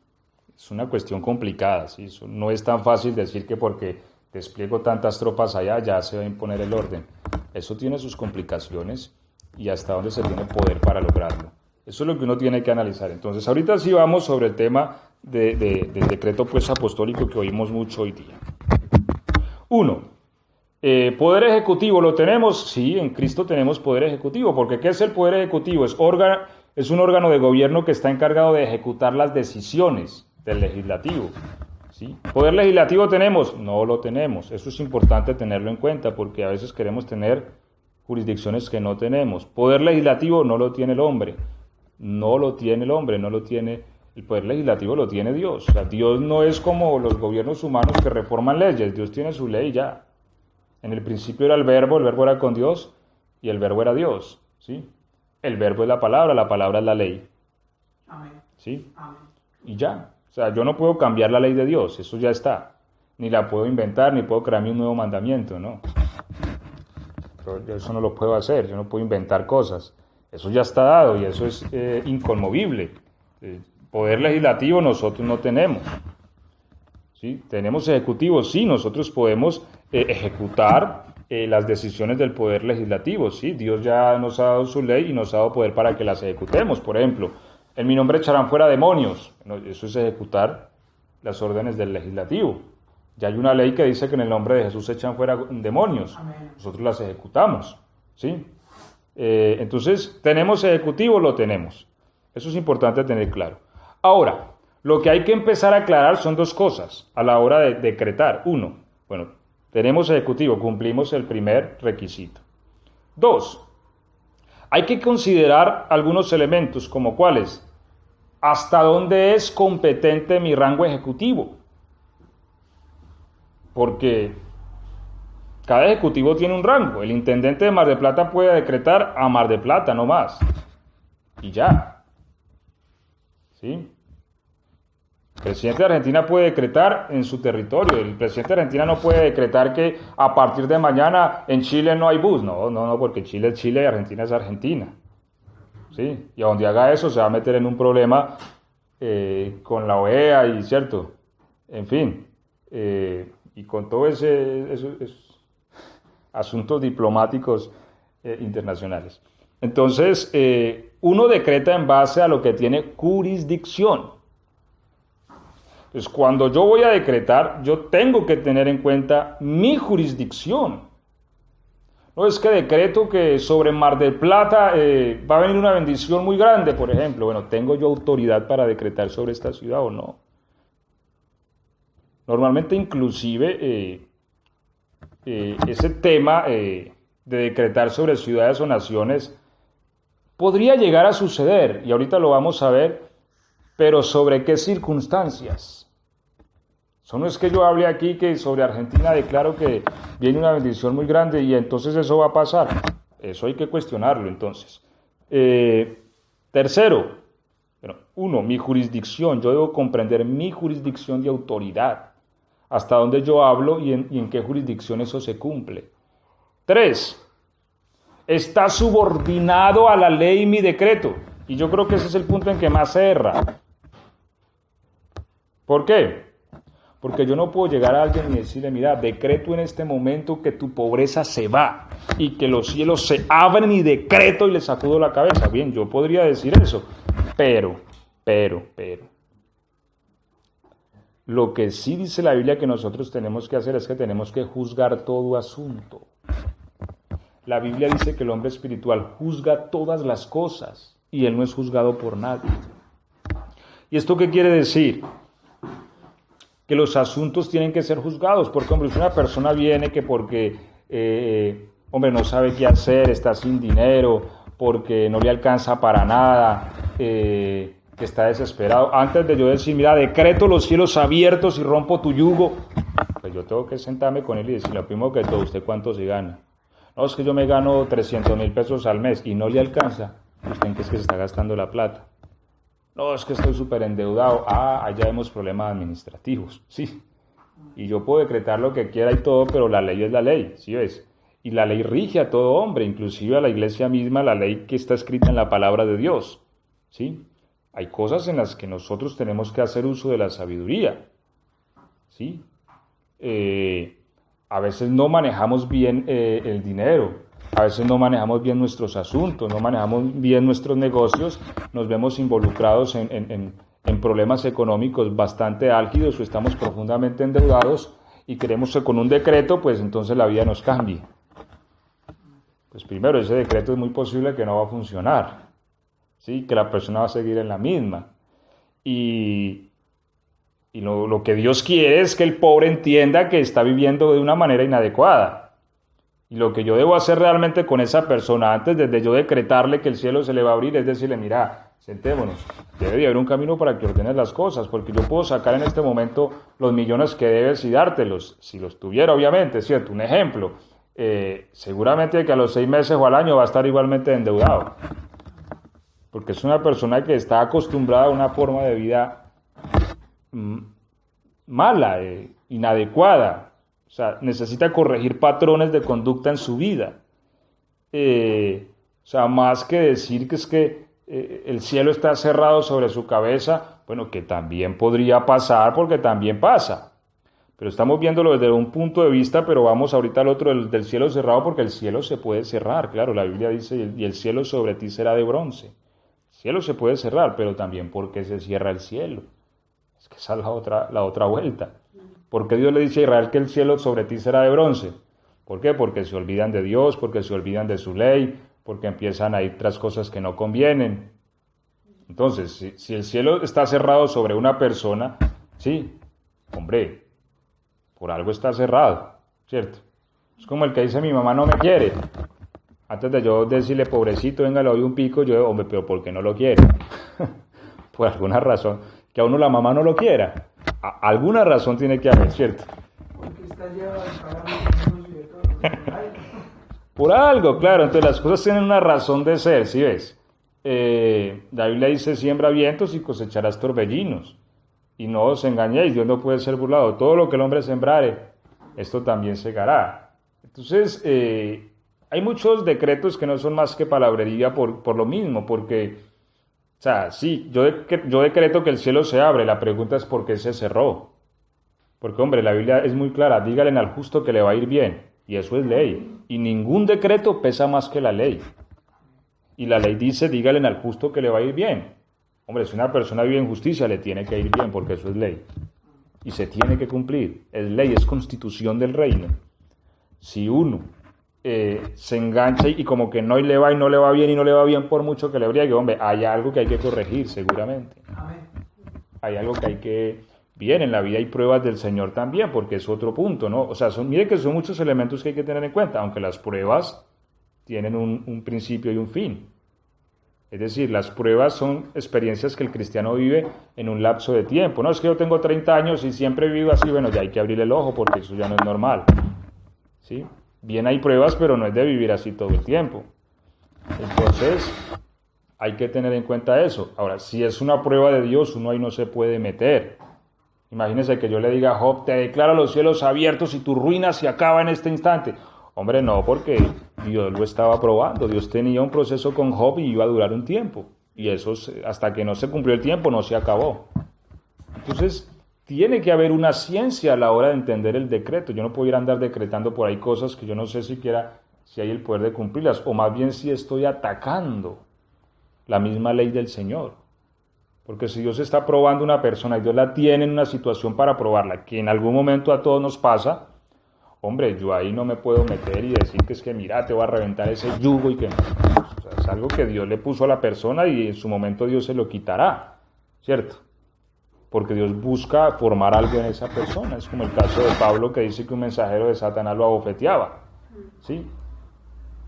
es una cuestión complicada, ¿sí? Eso no es tan fácil decir que porque despliego tantas tropas allá ya se va a imponer el orden. Eso tiene sus complicaciones y hasta dónde se tiene poder para lograrlo. Eso es lo que uno tiene que analizar. Entonces, ahorita sí vamos sobre el tema del decreto pues, apostólico que oímos mucho hoy día. 1. Poder ejecutivo, ¿lo tenemos? Sí, en Cristo tenemos poder ejecutivo, porque ¿qué es el poder ejecutivo? Es un órgano de gobierno que está encargado de ejecutar las decisiones del legislativo. ¿Sí? ¿Poder legislativo tenemos? No lo tenemos. Eso es importante tenerlo en cuenta, porque a veces queremos tener jurisdicciones que no tenemos. Poder legislativo no lo tiene el hombre. No lo tiene el hombre, no lo tiene el poder legislativo, lo tiene Dios. O sea, Dios no es como los gobiernos humanos que reforman leyes, Dios tiene su ley ya. En el principio era el verbo era con Dios y el verbo era Dios, ¿sí? El verbo es la palabra es la ley. Amén. ¿Sí? Amén. Y ya. O sea, yo no puedo cambiar la ley de Dios, eso ya está. Ni la puedo inventar, ni puedo crearme un nuevo mandamiento, ¿no? Yo eso no lo puedo hacer, yo no puedo inventar cosas. Eso ya está dado y eso es inconmovible. Poder legislativo nosotros no tenemos. ¿Sí? Tenemos ejecutivo, sí, nosotros podemos ejecutar las decisiones del poder legislativo. ¿Sí? Dios ya nos ha dado su ley y nos ha dado poder para que las ejecutemos. Por ejemplo, en mi nombre echarán fuera demonios. Eso es ejecutar las órdenes del legislativo. Ya hay una ley que dice que en el nombre de Jesús se echan fuera demonios. Amén. Nosotros las ejecutamos. ¿Sí? Entonces, ¿tenemos ejecutivo? Lo tenemos. Eso es importante tener claro. Ahora, lo que hay que empezar a aclarar son dos cosas a la hora de decretar. 1, bueno, tenemos ejecutivo, cumplimos el primer requisito. 2, hay que considerar algunos elementos, como cuáles. ¿Hasta dónde es competente mi rango ejecutivo? Porque cada ejecutivo tiene un rango. El intendente de Mar del Plata puede decretar a Mar del Plata, no más. Y ya. ¿Sí? El presidente de Argentina puede decretar en su territorio. El presidente de Argentina no puede decretar que a partir de mañana en Chile no hay bus. No, porque Chile es Chile y Argentina es Argentina. ¿Sí? Y a donde haga eso se va a meter en un problema con la OEA y cierto. En fin. Y con todo esos asuntos diplomáticos internacionales. Entonces, uno decreta en base a lo que tiene jurisdicción. Entonces, cuando yo voy a decretar, yo tengo que tener en cuenta mi jurisdicción. No es que decreto que sobre Mar del Plata va a venir una bendición muy grande, por ejemplo. Bueno, ¿tengo yo autoridad para decretar sobre esta ciudad o no? Normalmente, inclusive, ese tema de decretar sobre ciudades o naciones podría llegar a suceder, y ahorita lo vamos a ver, pero ¿sobre qué circunstancias? Eso no es que yo hable aquí que sobre Argentina declaro que viene una bendición muy grande y entonces eso va a pasar. Eso hay que cuestionarlo entonces. Tercero, uno, mi jurisdicción. Yo debo comprender mi jurisdicción de autoridad. Hasta dónde yo hablo y en qué jurisdicción eso se cumple. 3. Está subordinado a la ley mi decreto. Y yo creo que ese es el punto en que más se erra. ¿Por qué? Porque yo no puedo llegar a alguien y decirle, mira, decreto en este momento que tu pobreza se va y que los cielos se abren y decreto y le sacudo la cabeza. Bien, yo podría decir eso, pero. Lo que sí dice la Biblia que nosotros tenemos que hacer es que tenemos que juzgar todo asunto. La Biblia dice que el hombre espiritual juzga todas las cosas y él no es juzgado por nadie. ¿Y esto qué quiere decir? Que los asuntos tienen que ser juzgados, porque, hombre, si una persona viene que porque, no sabe qué hacer, está sin dinero, porque no le alcanza para nada, que está desesperado, antes de yo decir, mira, decreto los cielos abiertos y rompo tu yugo, pues yo tengo que sentarme con él y decirle, primero que todo, ¿usted cuánto se gana? No, es que yo me gano 300,000 pesos al mes y no le alcanza. ¿Usted en qué es que se está gastando la plata? No, es que estoy súper endeudado. Allá vemos problemas administrativos, sí. Y yo puedo decretar lo que quiera y todo, pero la ley es la ley, ¿sí ves? Y la ley rige a todo hombre, inclusive a la iglesia misma, la ley que está escrita en la palabra de Dios, ¿sí? Hay cosas en las que nosotros tenemos que hacer uso de la sabiduría, ¿sí? A veces no manejamos bien el dinero. A veces no manejamos bien nuestros asuntos, no manejamos bien nuestros negocios, nos vemos involucrados en problemas económicos bastante álgidos o estamos profundamente endeudados y queremos que con un decreto, pues entonces la vida nos cambie. Pues primero, ese decreto es muy posible que no va a funcionar, ¿sí? Que la persona va a seguir en la misma. Y lo que Dios quiere es que el pobre entienda que está viviendo de una manera inadecuada. Y lo que yo debo hacer realmente con esa persona, antes de yo decretarle que el cielo se le va a abrir, es decirle, mira, sentémonos, debe de haber un camino para que ordenes las cosas, porque yo puedo sacar en este momento los millones que debes y dártelos, si los tuviera, obviamente, ¿cierto? Un ejemplo, seguramente que a los 6 meses o al año va a estar igualmente endeudado, porque es una persona que está acostumbrada a una forma de vida mala, inadecuada. O sea, necesita corregir patrones de conducta en su vida. Más que decir que es que el cielo está cerrado sobre su cabeza, bueno, que también podría pasar porque también pasa. Pero estamos viéndolo desde un punto de vista, pero vamos ahorita al otro del cielo cerrado porque el cielo se puede cerrar. Claro, la Biblia dice, y el cielo sobre ti será de bronce. El cielo se puede cerrar, pero también porque se cierra el cielo. Es que esa es la otra vuelta. ¿Por qué Dios le dice a Israel que el cielo sobre ti será de bronce? ¿Por qué? Porque se olvidan de Dios, porque se olvidan de su ley, porque empiezan a ir tras cosas que no convienen. Entonces, si el cielo está cerrado sobre una persona, sí, hombre, por algo está cerrado, ¿cierto? Es como el que dice, mi mamá no me quiere. Antes de yo decirle, pobrecito, venga, le doy un pico, yo digo, hombre, pero ¿por qué no lo quiere? Por alguna razón, que a uno la mamá no lo quiera. Alguna razón tiene que haber, ¿cierto? Porque está llevado a pagar los y de todo. Por algo, claro. Entonces las cosas tienen una razón de ser, ¿sí ves? La Biblia dice, siembra vientos y cosecharás torbellinos. Y no os engañéis, Dios no puede ser burlado. Todo lo que el hombre sembrare, esto también segará. Entonces, hay muchos decretos que no son más que palabrería por lo mismo, porque... O sea, sí, yo decreto que el cielo se abre, la pregunta es ¿por qué se cerró? Porque, hombre, la Biblia es muy clara, dígale al justo que le va a ir bien, y eso es ley, y ningún decreto pesa más que la ley. Y la ley dice, dígale al justo que le va a ir bien. Hombre, si una persona vive en justicia, le tiene que ir bien, porque eso es ley. y se tiene que cumplir. Es ley, es constitución del reino. Si uno se engancha y como que no le va y no le va bien y no le va bien por mucho que le briegue, hombre, hay algo que hay que corregir seguramente. Amén. Hay algo que hay que... Bien, en la vida hay pruebas del Señor también, porque es otro punto, ¿no? O sea, mire que son muchos elementos que hay que tener en cuenta, aunque las pruebas tienen un principio y un fin. Es decir, las pruebas son experiencias que el cristiano vive en un lapso de tiempo. No es que yo tengo 30 años y siempre he vivido así, bueno, ya hay que abrir el ojo porque eso ya no es normal. ¿Sí? Bien hay pruebas, pero no es de vivir así todo el tiempo. Entonces, hay que tener en cuenta eso. Ahora, si es una prueba de Dios, uno ahí no se puede meter. Imagínense que yo le diga a Job, te declaro los cielos abiertos y tu ruina se acaba en este instante. Hombre, no, porque Dios lo estaba probando. Dios tenía un proceso con Job y iba a durar un tiempo. Y eso, hasta que no se cumplió el tiempo, no se acabó. Entonces, tiene que haber una ciencia a la hora de entender el decreto. Yo no puedo ir a andar decretando por ahí cosas que yo no sé siquiera si hay el poder de cumplirlas, o más bien si estoy atacando la misma ley del Señor. Porque si Dios está probando una persona y Dios la tiene en una situación para probarla, que en algún momento a todos nos pasa, hombre, yo ahí no me puedo meter y decir que es que mira, te voy a reventar ese yugo y que no. O sea, es algo que Dios le puso a la persona y en su momento Dios se lo quitará, ¿cierto? Porque Dios busca formar algo en esa persona. Es como el caso de Pablo que dice que un mensajero de Satanás lo abofeteaba, ¿sí?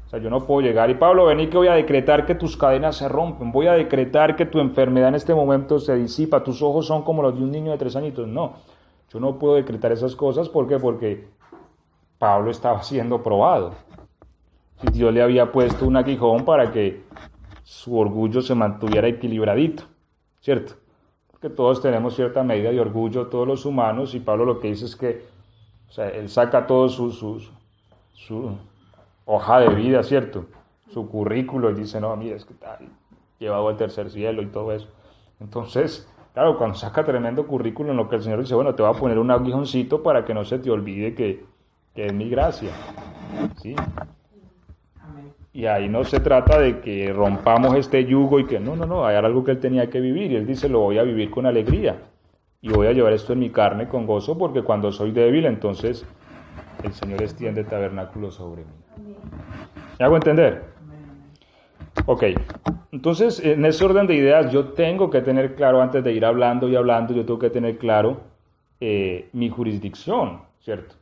O sea, yo no puedo llegar y Pablo, vení que voy a decretar que tus cadenas se rompen, voy a decretar que tu enfermedad en este momento se disipa, tus ojos son como los de un niño de 3 añitos. No, yo no puedo decretar esas cosas. ¿Por qué? Porque Pablo estaba siendo probado. Si Dios le había puesto un aguijón para que su orgullo se mantuviera equilibradito, ¿cierto? Porque todos tenemos cierta medida de orgullo, todos los humanos, y Pablo lo que dice es que, o sea, él saca todo su hoja de vida, ¿cierto? Su currículo y dice, no, mira, es que está llevado al tercer cielo y todo eso. Entonces, claro, cuando saca tremendo currículo en lo que el Señor dice, bueno, te voy a poner un aguijoncito para que no se te olvide que es mi gracia, ¿sí? Y ahí no se trata de que rompamos este yugo y que no, hay algo que él tenía que vivir y él dice, lo voy a vivir con alegría y voy a llevar esto en mi carne con gozo porque cuando soy débil, entonces el Señor extiende tabernáculo sobre mí. ¿Me hago entender? Ok, entonces en ese orden de ideas yo tengo que tener claro, antes de ir hablando y hablando, yo tengo que tener claro mi jurisdicción, ¿cierto?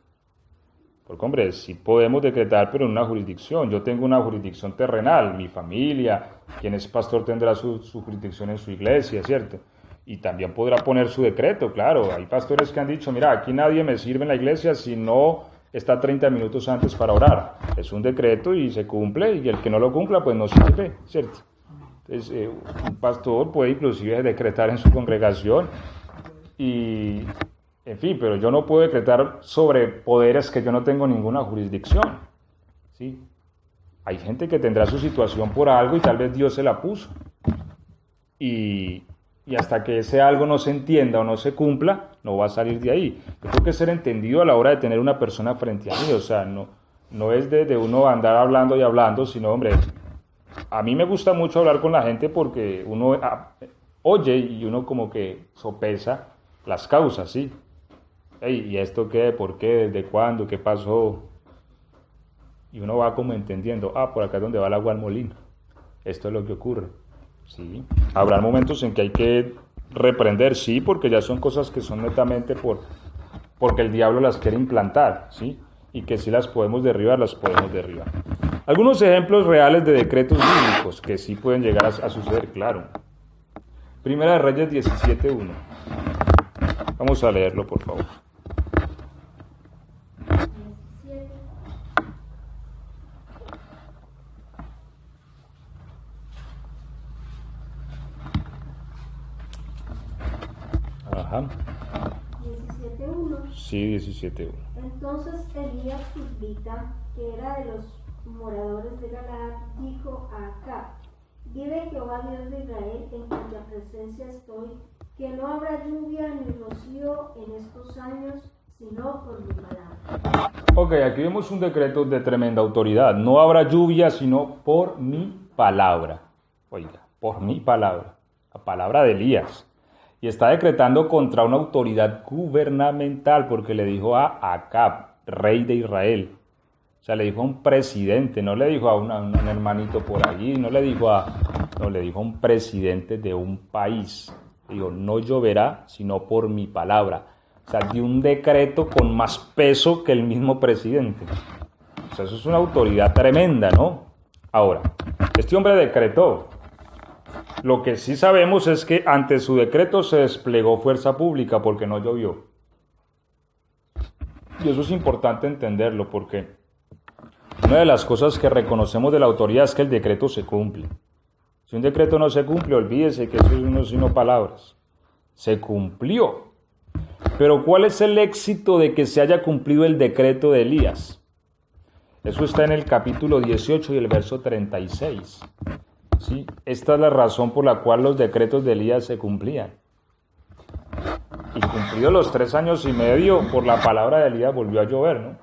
Porque hombre, sí podemos decretar, pero en una jurisdicción. Yo tengo una jurisdicción terrenal, mi familia, quien es pastor tendrá su jurisdicción en su iglesia, ¿cierto? Y también podrá poner su decreto, claro. Hay pastores que han dicho, mira, aquí nadie me sirve en la iglesia si no está 30 minutos antes para orar. Es un decreto y se cumple, y el que no lo cumpla, pues no sirve, ¿cierto? Entonces, un pastor puede inclusive decretar en su congregación y, en fin, pero yo no puedo decretar sobre poderes que yo no tengo ninguna jurisdicción, ¿sí? Hay gente que tendrá su situación por algo y tal vez Dios se la puso. Y hasta que ese algo no se entienda o no se cumpla, no va a salir de ahí. Yo tengo que ser entendido a la hora de tener una persona frente a mí. O sea, no es de uno andar hablando y hablando, sino, hombre, a mí me gusta mucho hablar con la gente porque uno oye y uno como que sopesa las causas, ¿sí? Hey, ¿y esto qué? ¿Por qué? ¿Desde cuándo? ¿Qué pasó? Y uno va como entendiendo, por acá es donde va el agua al molino. Esto es lo que ocurre. Sí, habrá momentos en que hay que reprender, sí, porque ya son cosas que son netamente porque el diablo las quiere implantar, ¿sí? Y que si las podemos derribar, las podemos derribar. Algunos ejemplos reales de decretos bíblicos que sí pueden llegar a suceder, claro. Primera de Reyes 17:1. Vamos a leerlo, por favor. Ajá. 17:1. Sí, 17:1. Entonces Elías Tisbita, que era de los moradores de Galaad, dijo a Acab: vive Jehová Dios de Israel, en cuya presencia estoy, que no habrá lluvia ni rocío en estos años, sino por mi palabra. Ok, aquí vemos un decreto de tremenda autoridad. No habrá lluvia, sino por mi palabra. Oiga, por mi palabra. La palabra de Elías. Y está decretando contra una autoridad gubernamental porque le dijo a Acab, rey de Israel. O sea, le dijo a un presidente, no le dijo a un hermanito por allí, no, le dijo a un presidente de un país. Le dijo, no lloverá sino por mi palabra. O sea, dio un decreto con más peso que el mismo presidente. O sea, eso es una autoridad tremenda, ¿no? Ahora, este hombre decretó. Lo que sí sabemos es que ante su decreto se desplegó fuerza pública porque no llovió. Y eso es importante entenderlo porque una de las cosas que reconocemos de la autoridad es que el decreto se cumple. Si un decreto no se cumple, olvídese que eso no es sino palabras. Se cumplió. Pero ¿cuál es el éxito de que se haya cumplido el decreto de Elías? Eso está en el capítulo 18 y el verso 36. ¿Sí? Esta es la razón por la cual los decretos de Elías se cumplían. Y cumplidos los 3 años y medio, por la palabra de Elías volvió a llover, ¿no?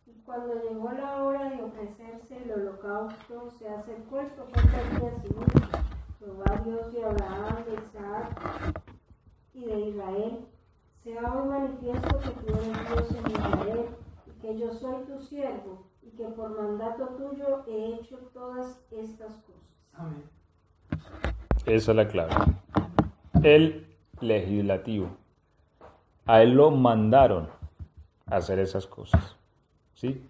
Y cuando llegó la hora de ofrecerse el holocausto, se acercó el profeta Elías y dijo: Jehová Dios de Abraham, de Isaac y de Israel, sea hoy manifiesto que tú eres Dios en Israel, y que yo soy tu siervo, y que por mandato tuyo he hecho todas estas cosas. Amén. Esa es la clave. El legislativo. A él lo mandaron a hacer esas cosas. ¿Sí?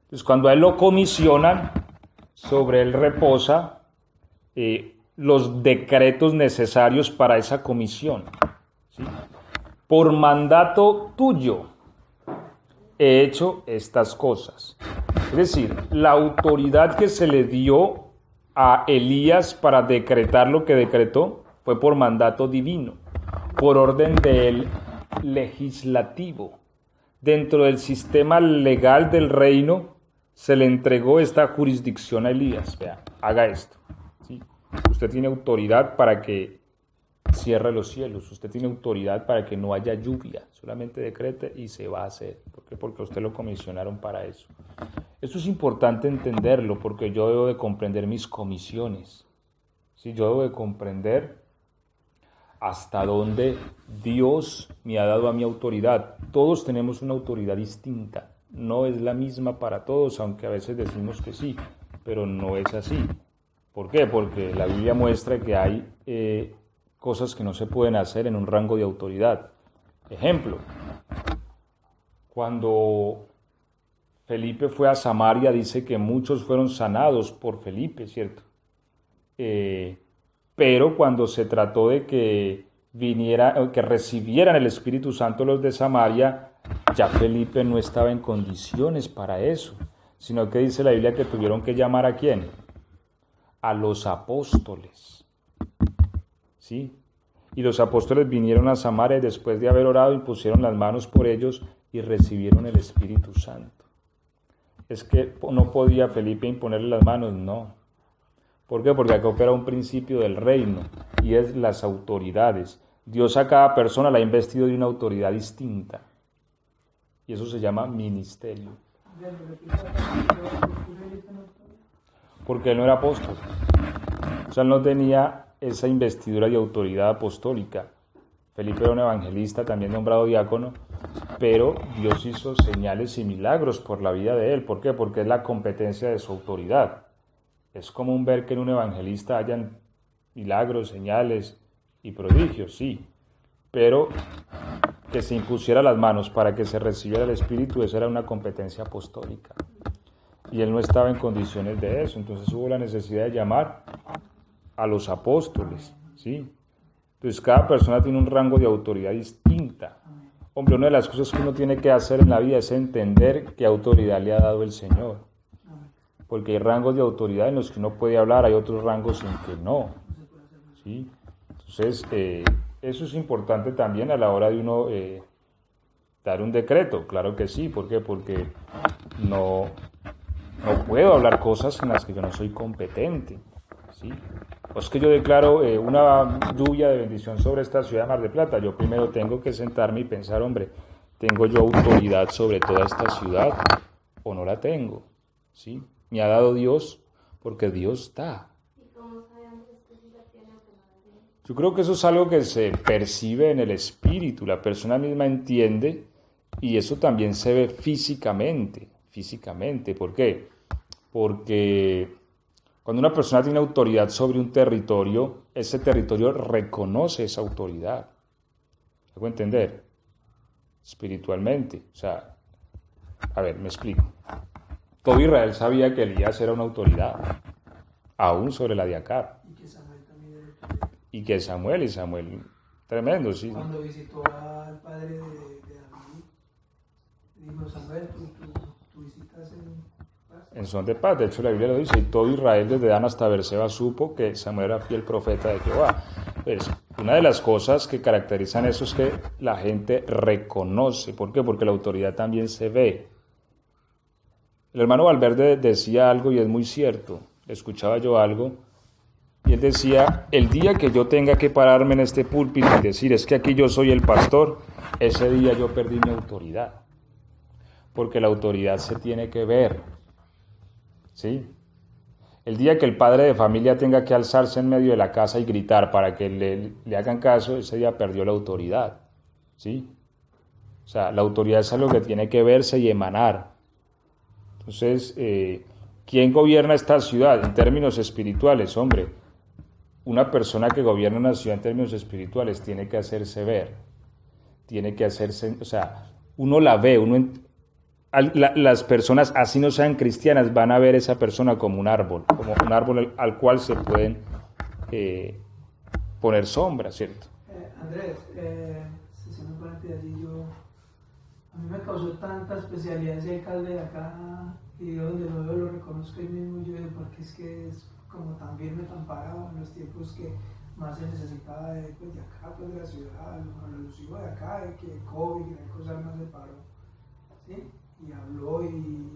Entonces, cuando a él lo comisionan, sobre él reposa los decretos necesarios para esa comisión. ¿Sí? Por mandato tuyo he hecho estas cosas. Es decir, la autoridad que se le dio a Elías para decretar lo que decretó fue por mandato divino, por orden del legislativo. Dentro del sistema legal del reino se le entregó esta jurisdicción a Elías. Vea, haga esto. ¿Sí? Usted tiene autoridad para que cierre los cielos. Usted tiene autoridad para que no haya lluvia. Solamente decrete y se va a hacer. ¿Por qué? Porque a usted lo comisionaron para eso. Esto es importante entenderlo porque yo debo de comprender mis comisiones. ¿Sí? Yo debo de comprender hasta dónde Dios me ha dado a mi autoridad. Todos tenemos una autoridad distinta. No es la misma para todos, aunque a veces decimos que sí, pero no es así. ¿Por qué? Porque la Biblia muestra que hay cosas que no se pueden hacer en un rango de autoridad. Ejemplo, cuando Felipe fue a Samaria, dice que muchos fueron sanados por Felipe, ¿cierto? Pero cuando se trató de que recibieran el Espíritu Santo los de Samaria, ya Felipe no estaba en condiciones para eso, sino que dice la Biblia que tuvieron que llamar ¿a quién? A los apóstoles. ¿Sí? Y los apóstoles vinieron a Samaria y después de haber orado impusieron las manos por ellos y recibieron el Espíritu Santo. ¿Es que no podía Felipe imponerle las manos? No. ¿Por qué? Porque acá opera un principio del reino y es las autoridades. Dios a cada persona la ha investido de una autoridad distinta. Y eso se llama ministerio. Porque él no era apóstol. O sea, él no tenía esa investidura de autoridad apostólica. Felipe era un evangelista, también nombrado diácono, pero Dios hizo señales y milagros por la vida de él. ¿Por qué? Porque es la competencia de su autoridad. Es común ver que en un evangelista hayan milagros, señales y prodigios, sí, pero que se impusiera las manos para que se recibiera el Espíritu, esa era una competencia apostólica. Y él no estaba en condiciones de eso, entonces hubo la necesidad de llamar a los apóstoles, ¿sí? Entonces cada persona tiene un rango de autoridad distinta. Hombre, una de las cosas que uno tiene que hacer en la vida es entender qué autoridad le ha dado el Señor. Porque hay rangos de autoridad en los que uno puede hablar, hay otros rangos en que no. ¿Sí? Entonces, eso es importante también a la hora de uno dar un decreto. Claro que sí. ¿Por qué? Porque no puedo hablar cosas en las que yo no soy competente. ¿Sí? O es que yo declaro una lluvia de bendición sobre esta ciudad de Mar del Plata. Yo primero tengo que sentarme y pensar, hombre, ¿tengo yo autoridad sobre toda esta ciudad o no la tengo? ¿Sí? Me ha dado Dios porque Dios da. ¿Y cómo sabemos que sí Yo creo que eso es algo que se percibe en el espíritu, la persona misma entiende y eso también se ve físicamente. ¿Por qué? Porque cuando una persona tiene autoridad sobre un territorio, ese territorio reconoce esa autoridad. ¿Me hago entender? Espiritualmente. O sea, a ver, me explico. Todo Israel sabía que Elías era una autoridad, aún sobre la de Acab. Y que Samuel también era autoridad. Y que Samuel, tremendo, sí. Cuando visitó al padre de David, dijo: Samuel, tú visitas en son de paz. De hecho, la Biblia lo dice, y todo Israel desde Dan hasta Berseba supo que Samuel era fiel profeta de Jehová. Pues, una de las cosas que caracterizan eso es que la gente reconoce. ¿Por qué? Porque la autoridad también se ve. El hermano Valverde decía algo y es muy cierto. Escuchaba yo algo y él decía: el día que yo tenga que pararme en este púlpito y decir es que aquí yo soy el pastor, ese día yo perdí mi autoridad. Porque la autoridad se tiene que ver. ¿Sí? El día que el padre de familia tenga que alzarse en medio de la casa y gritar para que le hagan caso, ese día perdió la autoridad. ¿Sí? O sea, la autoridad es algo que tiene que verse y emanar. Entonces, ¿quién gobierna esta ciudad en términos espirituales? Hombre, una persona que gobierna una ciudad en términos espirituales tiene que hacerse ver. Tiene que hacerse, o sea, uno la ve, las personas, así no sean cristianas, van a ver esa persona como un árbol al cual se pueden poner sombra, ¿cierto? Andrés, si me ponen allí, a mí me causó tanta especialidad ese alcalde de acá, y yo donde lo veo lo reconozco el mismo, y yo digo, porque es que es como tan firme, tan parado en los tiempos que más se necesitaba de acá, pues de la ciudad, lo alusivo de acá, de que COVID y la cosa más se paró, ¿sí? Y habló y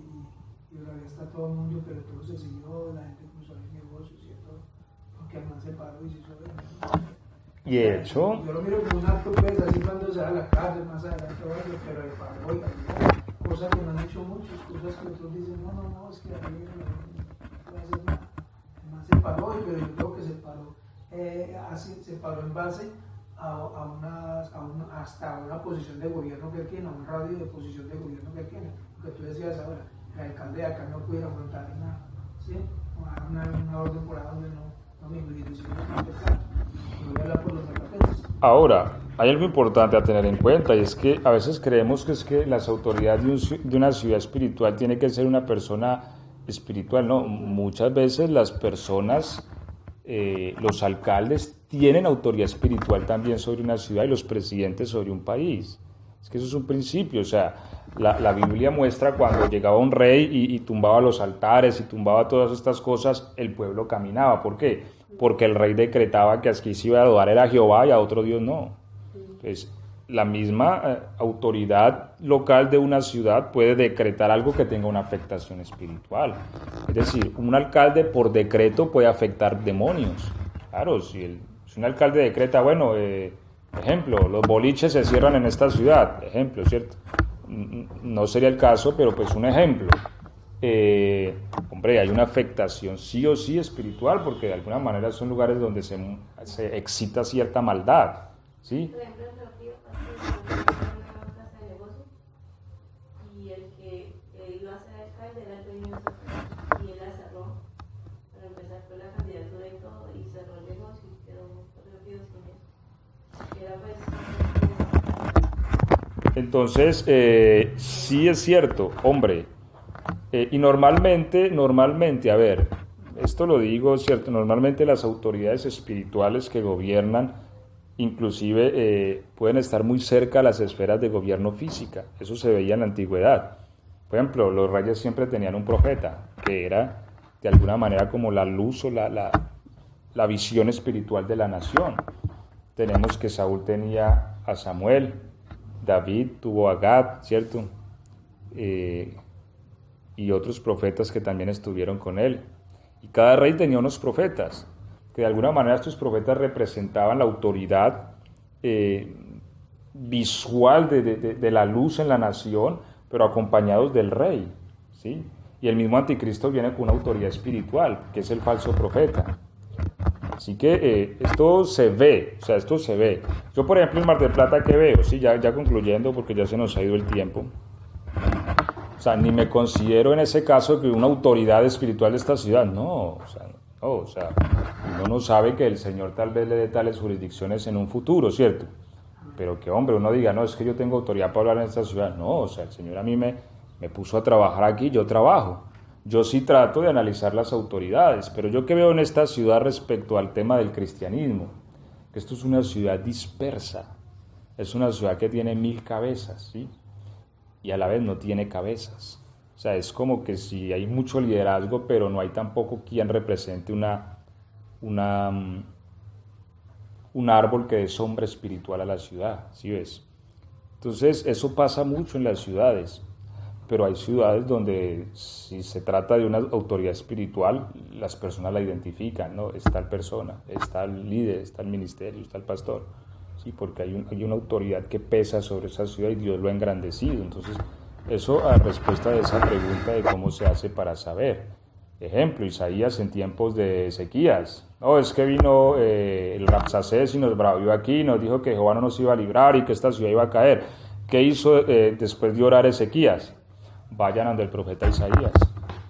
todavía está todo el mundo, pero todo se siguió, la gente comenzó a hacer negocios y todo, porque además se paró y se hizo ver. Y de hecho, yo lo miro como un acto, pues, así cuando se va a la cárcel, más adelante, pero de paró y cambió, cosas que no han hecho muchos, cosas que otros dicen, no, es que a mí no voy a hacer nada. Además se paró, pero yo creo que se paró, así, se paró en base hasta una posición de gobierno que él tiene, a un radio de posición de gobierno que él tiene. Lo que tú decías ahora, el alcalde de acá no pudiera montar nada, ¿sí? Una orden por ahí donde no mi jurisdicción no es pecado. No voy a hablar por los papeles. ahora, hay algo importante a tener en cuenta y es que a veces creemos que es que las autoridades de una ciudad espiritual tiene que ser una persona espiritual. No, muchas veces las personas, los alcaldes tienen autoridad espiritual también sobre una ciudad y los presidentes sobre un país. Es que eso es un principio, o sea, la Biblia muestra cuando llegaba un rey y tumbaba los altares y tumbaba todas estas cosas, el pueblo caminaba. ¿Por qué? Porque el rey decretaba que aquí se iba a adorar era a Jehová y a otro Dios no. Entonces, la misma autoridad local de una ciudad puede decretar algo que tenga una afectación espiritual. Es decir, un alcalde por decreto puede afectar demonios. Claro, si un alcalde decreta, bueno, ejemplo, los boliches se cierran en esta ciudad, ejemplo, ¿cierto? No sería el caso, pero pues un ejemplo. Hombre, hay una afectación sí o sí espiritual, porque de alguna manera son lugares donde se excita cierta maldad, ¿sí? Por ejemplo, en Río una casa de negocio y el que iba a ser alcalde era el dueño de esa casa y él la cerró para empezar con la candidatura y todo y cerró el negocio y quedó Río sin eso. Era pues... Entonces, sí es cierto, hombre, y normalmente, a ver, esto lo digo, cierto, normalmente las autoridades espirituales que gobiernan, inclusive pueden estar muy cerca a las esferas de gobierno física, eso se veía en la antigüedad. Por ejemplo, los reyes siempre tenían un profeta, que era de alguna manera como la luz o la visión espiritual de la nación. Tenemos que Saúl tenía a Samuel, David tuvo a Gad, ¿cierto? Y otros profetas que también estuvieron con él. Y cada rey tenía unos profetas, que de alguna manera estos profetas representaban la autoridad visual de la luz en la nación, pero acompañados del rey, ¿sí? Y el mismo anticristo viene con una autoridad espiritual, que es el falso profeta. Así que esto se ve, o sea, esto se ve. Yo, por ejemplo, en Mar del Plata, ¿qué veo? Sí, ya concluyendo, porque ya se nos ha ido el tiempo. O sea, ni me considero en ese caso que una autoridad espiritual de esta ciudad, no, o sea, uno no sabe que el Señor tal vez le dé tales jurisdicciones en un futuro, ¿cierto? Pero que, hombre, uno diga, no, es que yo tengo autoridad para hablar en esta ciudad. No, o sea, el Señor a mí me puso a trabajar aquí, yo trabajo. Yo sí trato de analizar las autoridades, pero yo que veo en esta ciudad respecto al tema del cristianismo, que esto es una ciudad dispersa, es una ciudad que tiene 1000 cabezas, ¿sí? Y a la vez no tiene cabezas. O sea, es como que si hay mucho liderazgo, pero no hay tampoco quien represente un árbol que dé sombra espiritual a la ciudad, ¿sí ves? Entonces, eso pasa mucho en las ciudades, pero hay ciudades donde si se trata de una autoridad espiritual, las personas la identifican, ¿no? Es tal persona, está el líder, está el ministerio, está el pastor, ¿sí? Porque hay una autoridad que pesa sobre esa ciudad y Dios lo ha engrandecido. Entonces, eso a respuesta de esa pregunta de cómo se hace para saber. Ejemplo, Isaías en tiempos de Ezequías. No, es que vino el Rabsacés y nos bravió aquí, nos dijo que Jehová no nos iba a librar y que esta ciudad iba a caer. ¿Qué hizo después de orar Ezequías? Vayan ante el profeta Isaías.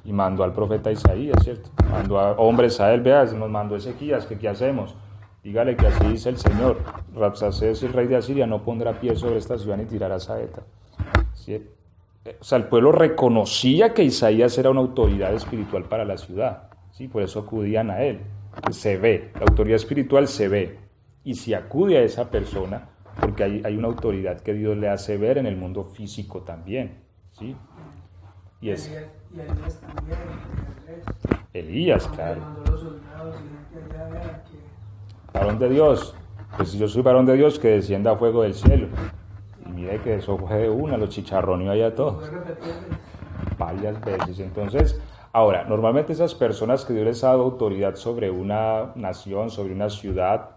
Y mandó al profeta Isaías, ¿cierto? Mandó a hombres a él, vea, nos mandó Ezequías, que ¿qué hacemos? Dígale que así dice el Señor. Rabsacés, el rey de Asiria, no pondrá pie sobre esta ciudad ni tirará saeta. ¿Sí? O sea, el pueblo reconocía que Isaías era una autoridad espiritual para la ciudad, ¿sí? Por eso acudían a él. Se ve, la autoridad espiritual se ve. Y si acude a esa persona, porque hay una autoridad que Dios le hace ver en el mundo físico también, ¿sí? Y es Elías también, Elías, claro. mandó los soldados y gente allá, vea, que Varón de Dios, pues si yo soy varón de Dios, que descienda fuego del cielo. Y mire que eso fue de una, los chicharroneó allá todos, varias veces. Entonces, ahora, normalmente esas personas que Dios les ha dado autoridad sobre una nación, sobre una ciudad,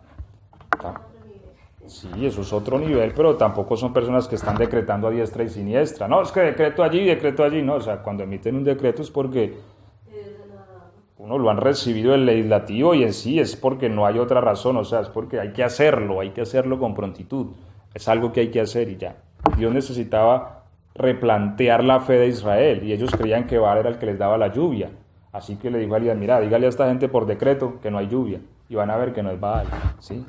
sí, eso es otro nivel, pero tampoco son personas que están decretando a diestra y siniestra. No, es que decreto allí, no. O sea, cuando emiten un decreto es porque uno lo han recibido el legislativo y en sí es porque no hay otra razón, o sea, es porque hay que hacerlo con prontitud. Es algo que hay que hacer y ya. Dios necesitaba replantear la fe de Israel y ellos creían que Baal era el que les daba la lluvia. Así que le dijo a Elías, mira, dígale a esta gente por decreto que no hay lluvia y van a ver que no es Baal, ¿sí?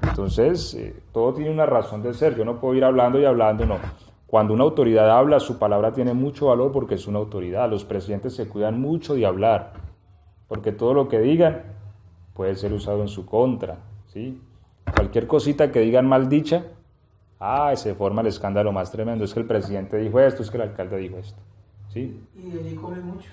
Entonces, todo tiene una razón de ser. Yo no puedo ir hablando y hablando, no. Cuando una autoridad habla, su palabra tiene mucho valor porque es una autoridad. Los presidentes se cuidan mucho de hablar, porque todo lo que digan puede ser usado en su contra, ¿sí? Cualquier cosita que digan mal dicha, se forma el escándalo más tremendo. Es que el presidente dijo esto, es que el alcalde dijo esto, ¿sí? y de allí comen muchos.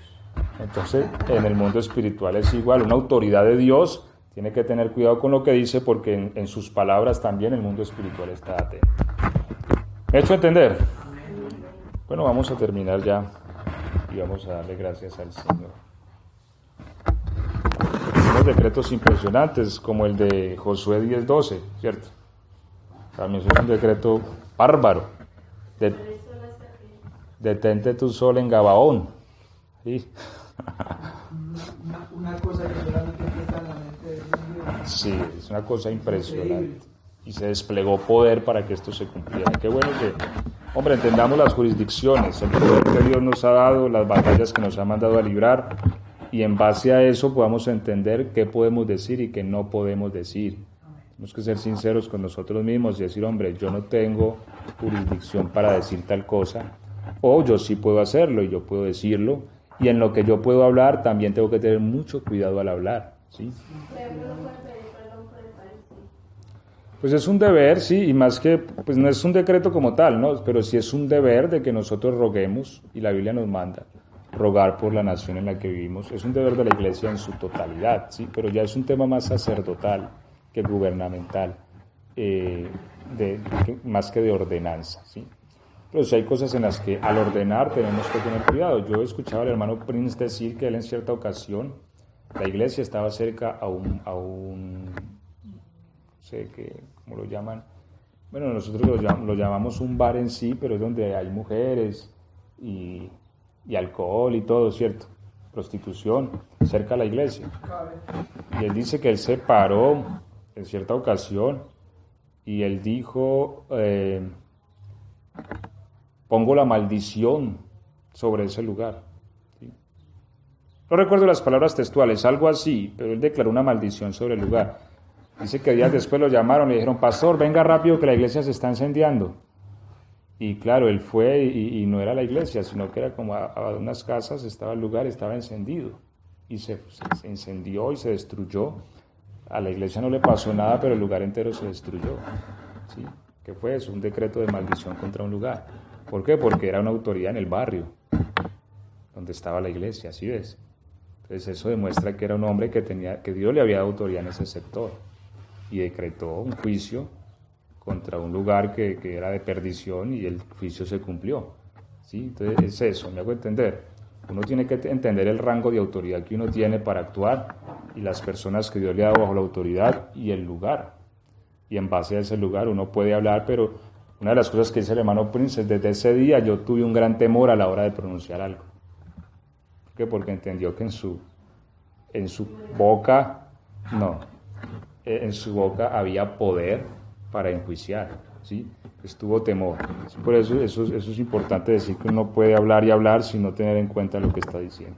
Entonces, en el mundo espiritual es igual. Una autoridad de Dios tiene que tener cuidado con lo que dice porque en sus palabras también el mundo espiritual está atento. ¿Me he hecho entender? Bueno, vamos a terminar ya y vamos a darle gracias al Señor. Unos decretos impresionantes como el de Josué 10:12, ¿cierto? También es un decreto bárbaro. Detente tu sol en Gabaón. ¿Sí? Una cosa que solamente está en la mente de Dios. Sí, es una cosa impresionante. Y se desplegó poder para que esto se cumpliera. Qué bueno que, hombre, entendamos las jurisdicciones, el poder que Dios nos ha dado, las batallas que nos ha mandado a librar, y en base a eso podamos entender qué podemos decir y qué no podemos decir. Tenemos que ser sinceros con nosotros mismos y decir, hombre, yo no tengo jurisdicción para decir tal cosa, o yo sí puedo hacerlo y yo puedo decirlo, y en lo que yo puedo hablar también tengo que tener mucho cuidado al hablar, ¿sí? Pues es un deber, sí, y más que, pues no es un decreto como tal, ¿no? Pero sí es un deber de que nosotros roguemos, y la Biblia nos manda rogar por la nación en la que vivimos. Es un deber de la Iglesia en su totalidad, ¿sí? Pero ya es un tema más sacerdotal que gubernamental, más que de ordenanza, ¿sí? Pero sí hay cosas en las que al ordenar tenemos que tener cuidado. Yo escuchaba al hermano Prince decir que él en cierta ocasión, la iglesia estaba cerca a un no sé qué, ¿cómo lo llaman? Bueno, nosotros lo llamamos un bar en sí, pero es donde hay mujeres y alcohol y todo, ¿cierto? prostitución, cerca de la iglesia. Y él dice que él se paró en cierta ocasión y él dijo, pongo la maldición sobre ese lugar. ¿Sí? No recuerdo las palabras textuales, algo así, pero él declaró una maldición sobre el lugar. Dice que días después lo llamaron y le dijeron, pastor, venga rápido que la iglesia se está incendiando. Y claro, él fue y no era la iglesia, sino que era como a unas casas, estaba el lugar, estaba encendido. Y se incendió y se destruyó. A la iglesia no le pasó nada, pero el lugar entero se destruyó. ¿Sí? ¿Qué fue eso? Un decreto de maldición contra un lugar. ¿Por qué? Porque era una autoridad en el barrio, donde estaba la iglesia, ¿sí ves? Entonces eso demuestra que era un hombre que Dios le había dado autoridad en ese sector. Y decretó un juicio contra un lugar que era de perdición y el juicio se cumplió. ¿Sí? Entonces es eso, me hago entender. Uno tiene que entender el rango de autoridad que uno tiene para actuar y las personas que Dios le ha dado bajo la autoridad y el lugar. Y en base a ese lugar uno puede hablar, pero una de las cosas que dice el hermano Prince es desde ese día yo tuve un gran temor a la hora de pronunciar algo. ¿Por qué? Porque entendió que en su boca, en su boca había poder para enjuiciar, ¿sí? Estuvo temor. Por eso es importante decir que uno puede hablar y hablar sin no tener en cuenta lo que está diciendo.